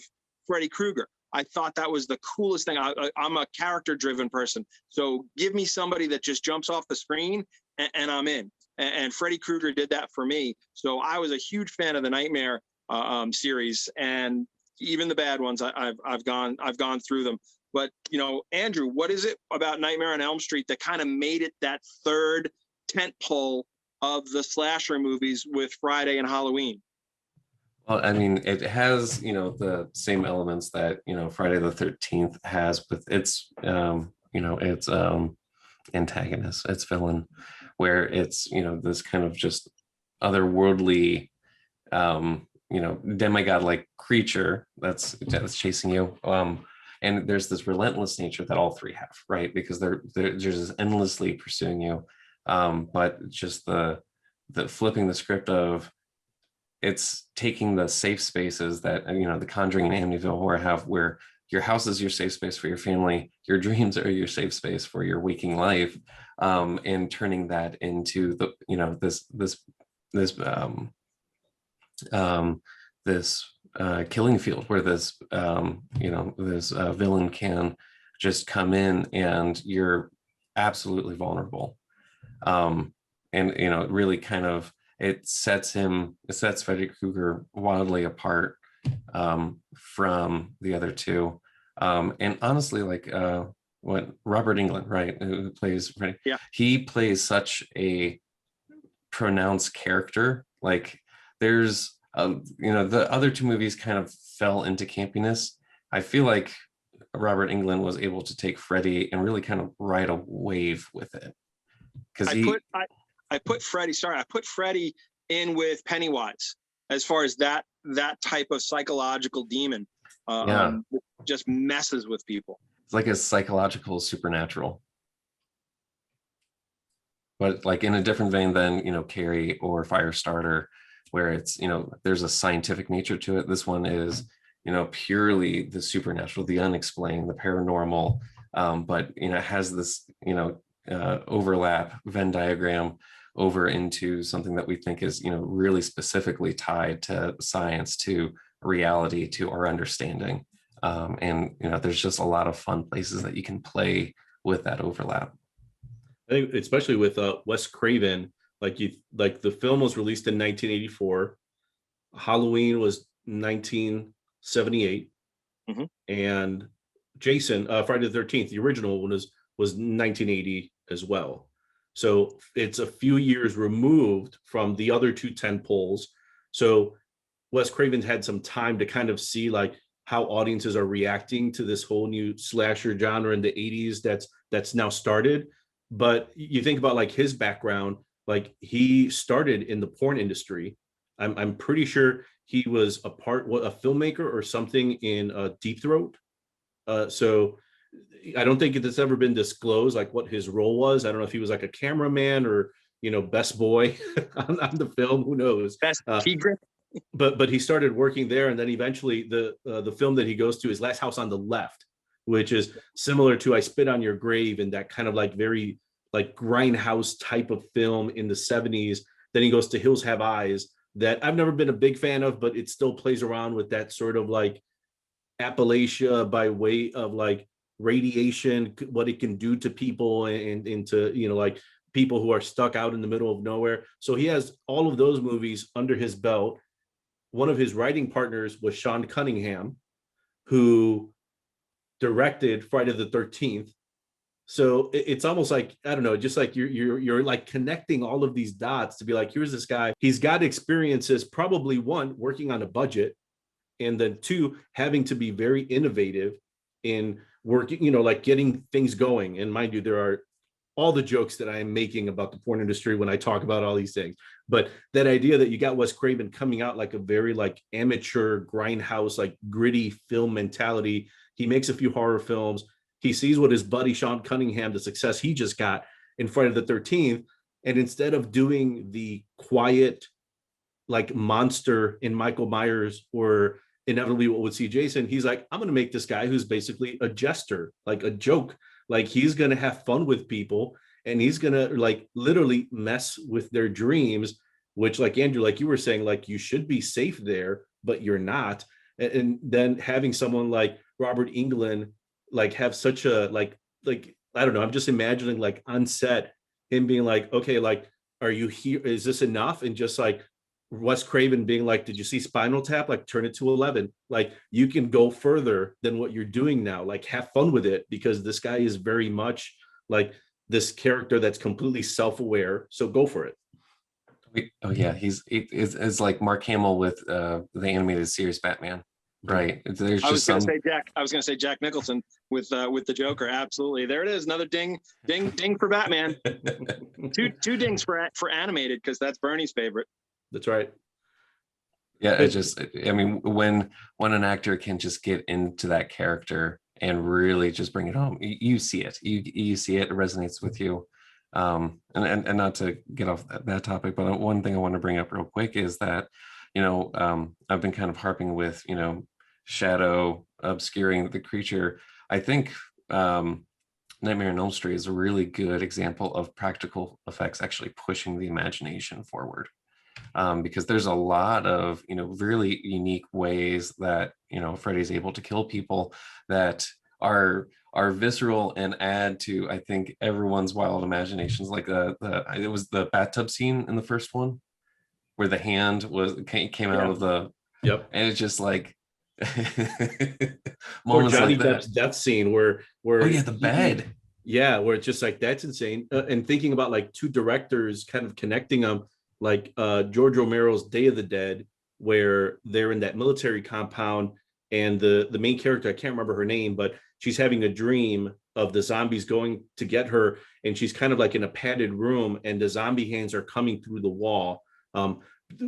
A: Freddy Krueger. I thought that was the coolest thing. I'm a character-driven person, so give me somebody that just jumps off the screen and I'm in. And Freddy Krueger did that for me. So I was a huge fan of the Nightmare series, and even the bad ones. I've gone through them. But Andrew, what is it about Nightmare on Elm Street that kind of made it that third tentpole of the slasher movies with Friday and Halloween?
B: Well, I mean, it has, the same elements that, Friday the 13th has with its, antagonist, its villain, where it's, you know, this kind of just otherworldly, you know, demigod like creature that's chasing you. And there's this relentless nature that all three have, right? Because they're just endlessly pursuing you. But just the flipping the script of, it's taking the safe spaces that, you know, the Conjuring and Amityville Horror have, where your house is your safe space for your family, your dreams are your safe space for your waking life, and turning that into the, you know, this killing field where this you know, this villain can just come in and you're absolutely vulnerable. And, you know, it really kind of, it sets Freddy Krueger wildly apart from the other two. And honestly, like what Robert Englund, right, who plays Freddy,
A: yeah,
B: he plays such a pronounced character. Like there's you know, the other two movies kind of fell into campiness. I feel like Robert Englund was able to take Freddy and really kind of ride a wave with it. Because
A: I put Freddy in with Pennywise as far as that type of psychological demon. Just messes with people.
B: It's like a psychological supernatural, but like in a different vein than, you know, Carrie or Firestarter, where it's, you know, there's a scientific nature to it. This one is, you know, purely the supernatural, the unexplained, the paranormal, but, you know, it has this, you know, overlap Venn diagram over into something that we think is, you know, really specifically tied to science, to reality, to our understanding. And, you know, there's just a lot of fun places that you can play with that overlap.
C: I think especially with Wes Craven, like the film was released in 1984, Halloween was 1978, and Jason, Friday the 13th, the original one was 1980 as well. So it's a few years removed from the other two tentpoles. So Wes Craven had some time to kind of see like how audiences are reacting to this whole new slasher genre in the 80s that's now started. But you think about like his background, like he started in the porn industry. I'm pretty sure he was a filmmaker or something in Deep Throat. So I don't think it's ever been disclosed like what his role was. I don't know if he was like a cameraman or, you know, best boy on the film. Who knows?
A: Best secret.
C: But he started working there, and then eventually the film that he goes to is Last House on the Left, which is similar to I Spit on Your Grave, and that kind of like very like grindhouse type of film in the 70s. Then he goes to Hills Have Eyes, that I've never been a big fan of, but it still plays around with that sort of like Appalachia by way of like radiation, what it can do to people and into, you know, like people who are stuck out in the middle of nowhere. So he has all of those movies under his belt. One of his writing partners was Sean Cunningham, who directed Friday the 13th. So it's almost like, I don't know, just like you're like connecting all of these dots to be like, here's this guy, he's got experiences, probably one, working on a budget, and then two, having to be very innovative in working, you know, like getting things going. And mind you, there are all the jokes that I am making about the porn industry when I talk about all these things. But that idea that you got Wes Craven coming out like a very like amateur grindhouse, like gritty film mentality. He makes a few horror films. He sees what his buddy Sean Cunningham, the success he just got in Friday the 13th. And instead of doing the quiet, like monster in Michael Myers or inevitably what would see Jason, he's like, I'm going to make this guy who's basically a jester, like a joke. Like he's going to have fun with people and he's going to like literally mess with their dreams, which like Andrew, like you were saying, like you should be safe there, but you're not. And then having someone like Robert Englund, like have such a, like, I don't know, I'm just imagining like on set, him being like, okay, like, are you here? Is this enough? And just like Wes Craven being like, did you see Spinal Tap? Like turn it to 11. Like you can go further than what you're doing now. Like have fun with it, because this guy is very much like this character that's completely self-aware. So go for it.
B: Oh yeah, it's like Mark Hamill with the animated series Batman. Right. There's
A: I was
B: just
A: going to
B: some.
A: say Jack. I was going to say Jack Nicholson with the Joker. Absolutely. There it is. Another ding for Batman. two dings for animated, because that's Bernie's favorite.
C: That's right.
B: Yeah, it just, I mean, when an actor can just get into that character and really just bring it home, you see it. You see it resonates with you. And not to get off that topic, but one thing I want to bring up real quick is that, I've been kind of harping with, shadow obscuring the creature. I think Nightmare on Elm Street is a really good example of practical effects actually pushing the imagination forward. Because there's a lot of really unique ways that Freddy's able to kill people that are visceral and add to, I think, everyone's wild imaginations. Like it was the bathtub scene in the first one where the hand came out of the,
C: yep,
B: and it's just like
C: or Johnny
B: like
C: Depp's death scene where
B: oh yeah, the bed.
C: Yeah, where it's just like, that's insane. And thinking about like two directors kind of connecting them, like George Romero's Day of the Dead, where they're in that military compound and the main character, I can't remember her name, but she's having a dream of the zombies going to get her, and she's kind of like in a padded room and the zombie hands are coming through the wall,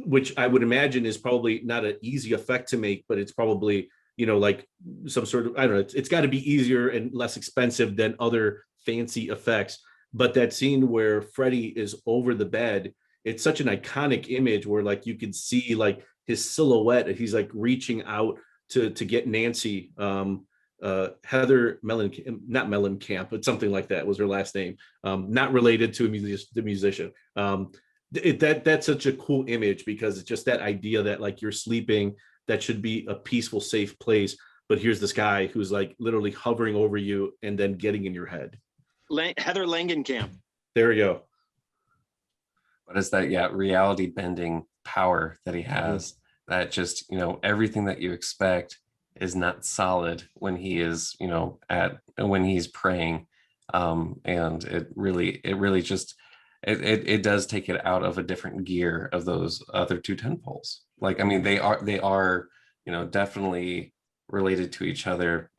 C: which I would imagine is probably not an easy effect to make, but it's probably like some sort of, I don't know, it's got to be easier and less expensive than other fancy effects. But that scene where Freddy is over the bed, it's such an iconic image where like you can see like his silhouette, he's like reaching out to get Nancy, Heather Mellencamp, but something like that was her last name, not related to the musician. That's such a cool image, because it's just that idea that like you're sleeping, that should be a peaceful, safe place, but here's this guy who's like literally hovering over you and then getting in your head.
A: Heather Langenkamp.
C: There we go.
B: But it's that reality bending power that he has, that just everything that you expect is not solid when he is when he's praying, and it really just it does take it out of a different gear of those other two tentpoles. Like, I mean, they are definitely related to each other.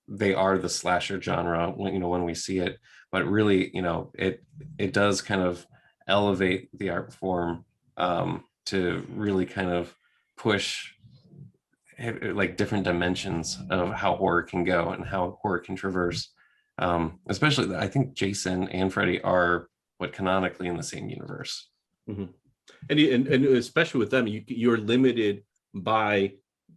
B: They are the slasher genre when we see it, but really it does kind of elevate the art form to really kind of push like different dimensions of how horror can go and how horror can traverse. Especially, I think Jason and Freddy are canonically in the same universe.
C: Mm-hmm. And especially with them, you're limited by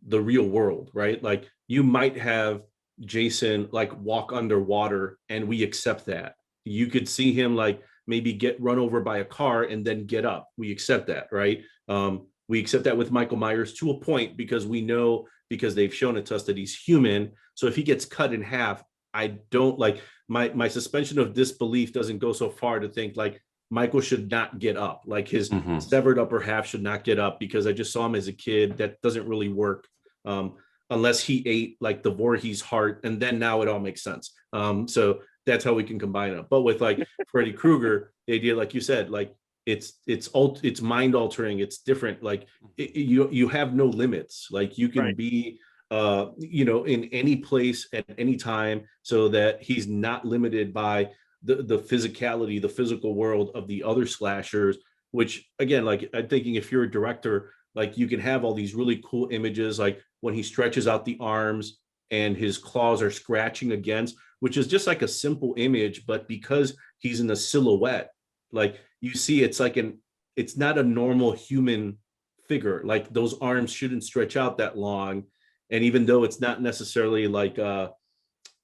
C: the real world, right? Like you might have Jason like walk underwater and we accept that. You could see him like maybe get run over by a car and then get up. We accept that, right? We accept that with Michael Myers to a point, because we know, because they've shown it to us that he's human. So if he gets cut in half, I don't like my suspension of disbelief doesn't go so far to think like Michael should not get up, like his severed upper half should not get up, because I just saw him as a kid. That doesn't really work unless he ate like the Voorhees heart, and then now it all makes sense. So that's how we can combine it. But with like Freddy Krueger, the idea, like you said, like it's mind altering, it's different. Like you have no limits. Like you can be in any place at any time, so that he's not limited by the physicality, the physical world of the other slashers, which again, like I'm thinking if you're a director, like you can have all these really cool images, like when he stretches out the arms and his claws are scratching against, which is just like a simple image, but because he's in a silhouette, like you see, it's not a normal human figure. Like those arms shouldn't stretch out that long. And even though it's not necessarily like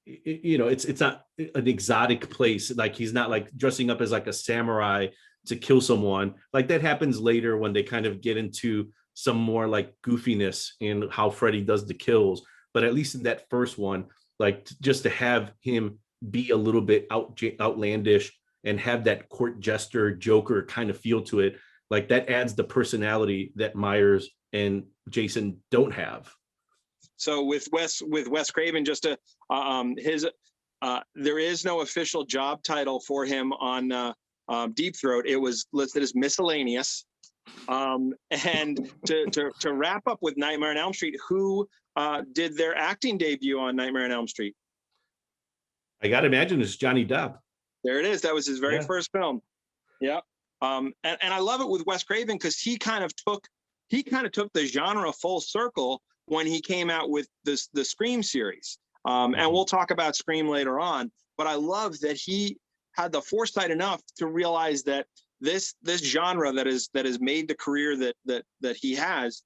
C: it's not an exotic place, like he's not like dressing up as like a samurai to kill someone. Like that happens later when they kind of get into some more like goofiness in how Freddy does the kills. But at least in that first one, like just to have him be a little bit outlandish and have that court jester Joker kind of feel to it, like that adds the personality that Myers and Jason don't have.
A: So with Wes Craven, just to there is no official job title for him on Deep Throat. It was listed as miscellaneous. And to wrap up with Nightmare on Elm Street, who did their acting debut on Nightmare on Elm Street?
C: I got to imagine it's Johnny Depp.
A: There it is. That was his very first film. Yeah. And I love it with Wes Craven because he kind of took the genre full circle when he came out with the Scream series. And we'll talk about Scream later on. But I love that he had the foresight enough to realize that this genre that has made the career that he has,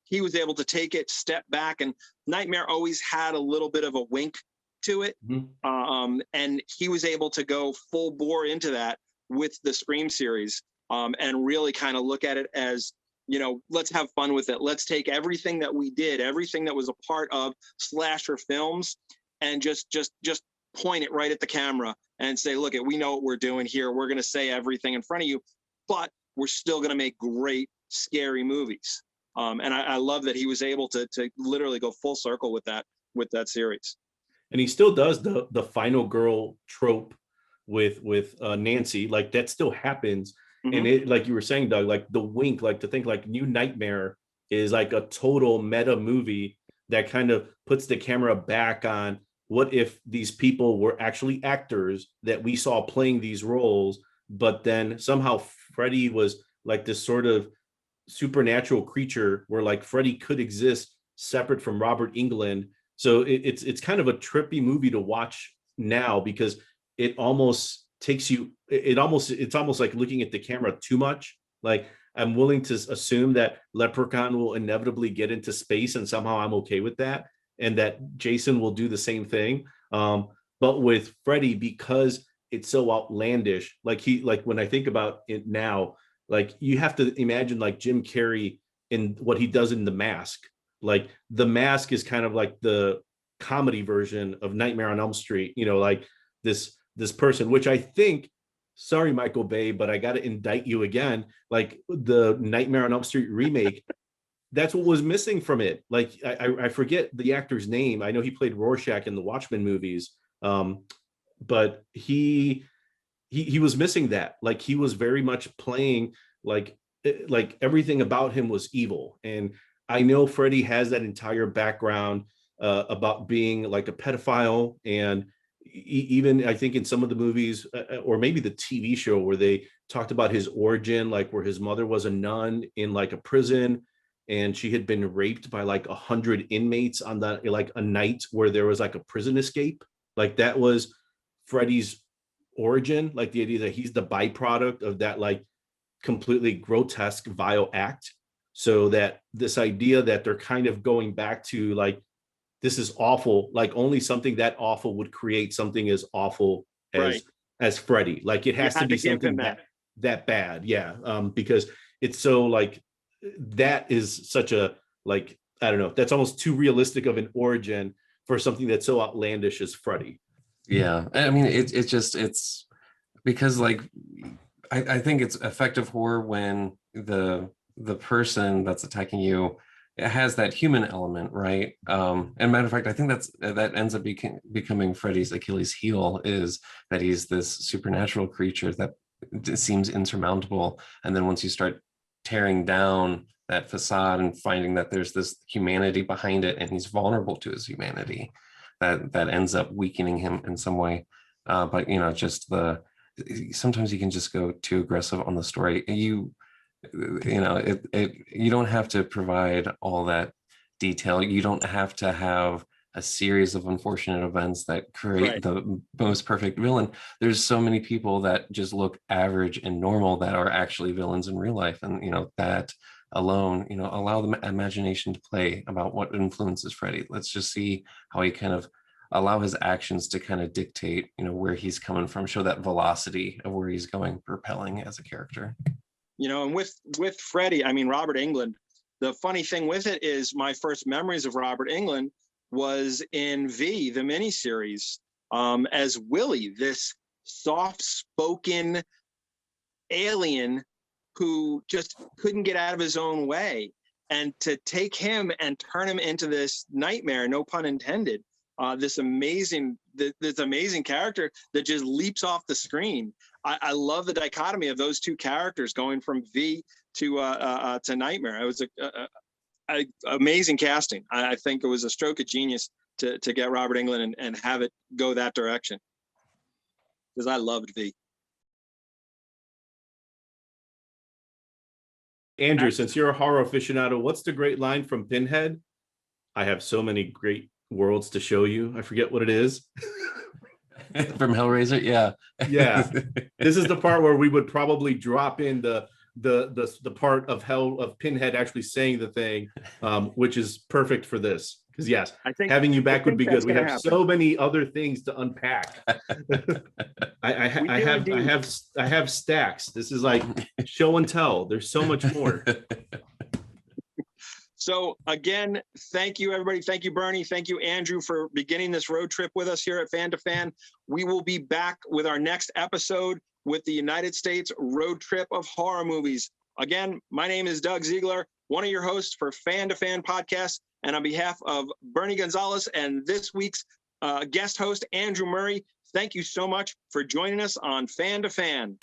A: he was able to take it, step back, and Nightmare always had a little bit of a wink to it. And he was able to go full bore into that with the Scream series, and really kind of look at it as, let's have fun with it. Let's take everything that we did, everything that was a part of slasher films, and just point it right at the camera and say, look, we know what we're doing here. We're going to say everything in front of you, but we're still going to make great, scary movies. And I love that he was able to literally go full circle with that series.
C: And he still does the final girl trope with Nancy, like that still happens. And it, like you were saying, Doug, like the wink, like to think like New Nightmare is like a total meta movie that kind of puts the camera back on what if these people were actually actors that we saw playing these roles, but then somehow Freddy was like this sort of supernatural creature where like Freddy could exist separate from Robert Englund. So it's kind of a trippy movie to watch now because it almost takes you, it's almost like looking at the camera too much. Like I'm willing to assume that Leprechaun will inevitably get into space and somehow I'm okay with that. And that Jason will do the same thing. But with Freddy, because it's so outlandish, like when I think about it now, like you have to imagine like Jim Carrey in what he does in The Mask. Like The Mask is kind of like the comedy version of Nightmare on Elm Street, like this person, which I think, sorry, Michael Bay, but I got to indict you again. Like the Nightmare on Elm Street remake, that's what was missing from it. Like I forget the actor's name. I know he played Rorschach in the Watchmen movies, but he was missing that. Like he was very much playing like everything about him was evil. And I know Freddy has that entire background about being like a pedophile, and even I think in some of the movies or maybe the TV show where they talked about his origin, like where his mother was a nun in like a prison and she had been raped by like 100 inmates on that, like a night where there was like a prison escape. Like that was Freddy's origin, like the idea that he's the byproduct of that like completely grotesque, vile act. So that this idea that they're kind of going back to like, this is awful, like only something that awful would create something as awful as Freddy. Like it has to be something that bad. Yeah. Because it's so like, that is such a, like, I don't know, that's almost too realistic of an origin for something that's so outlandish as Freddy.
B: Yeah. I mean, it's because like, I think it's effective horror when the person that's attacking you, it has that human element, right? And matter of fact, I think that ends up becoming Freddy's Achilles heel, is that he's this supernatural creature that seems insurmountable. And then once you start tearing down that facade and finding that there's this humanity behind it and he's vulnerable to his humanity, that ends up weakening him in some way. But just sometimes you can just go too aggressive on the story. You don't have to provide all that detail. You don't have to have a series of unfortunate events that create the most perfect villain. There's so many people that just look average and normal that are actually villains in real life. And, that alone, allow the imagination to play about what influences Freddy. Let's just see how he kind of allow his actions to kind of dictate, where he's coming from, show that velocity of where he's going, propelling as a character.
A: And with Freddy, I mean, Robert Englund, the funny thing with it is my first memories of Robert Englund was in V, the miniseries, as Willie, this soft-spoken alien who just couldn't get out of his own way. And to take him and turn him into this nightmare, no pun intended, this amazing character that just leaps off the screen. I love the dichotomy of those two characters going from V to Nightmare. It was a amazing casting. I think it was a stroke of genius to get Robert Englund and have it go that direction, because I loved V.
C: Andrew, since you're a horror aficionado, what's the great line from Pinhead? I have so many great worlds to show you. I forget what it is.
B: From Hellraiser, yeah.
C: Yeah. This is the part where we would probably drop in the part of Pinhead actually saying the thing, which is perfect for this. Because yes,
A: I think
C: having you back would be good. We have
A: happen.
C: so many other things to unpack. I have stacks. This is like show and tell. There's so much more.
A: So again, thank you, everybody. Thank you, Bernie. Thank you, Andrew, for beginning this road trip with us here at Fan2Fan. We will be back with our next episode with the United States road trip of horror movies. Again, my name is Doug Ziegler, one of your hosts for Fan2Fan Podcast. And on behalf of Bernie Gonzalez and this week's guest host, Andrew Murray, thank you so much for joining us on Fan2Fan.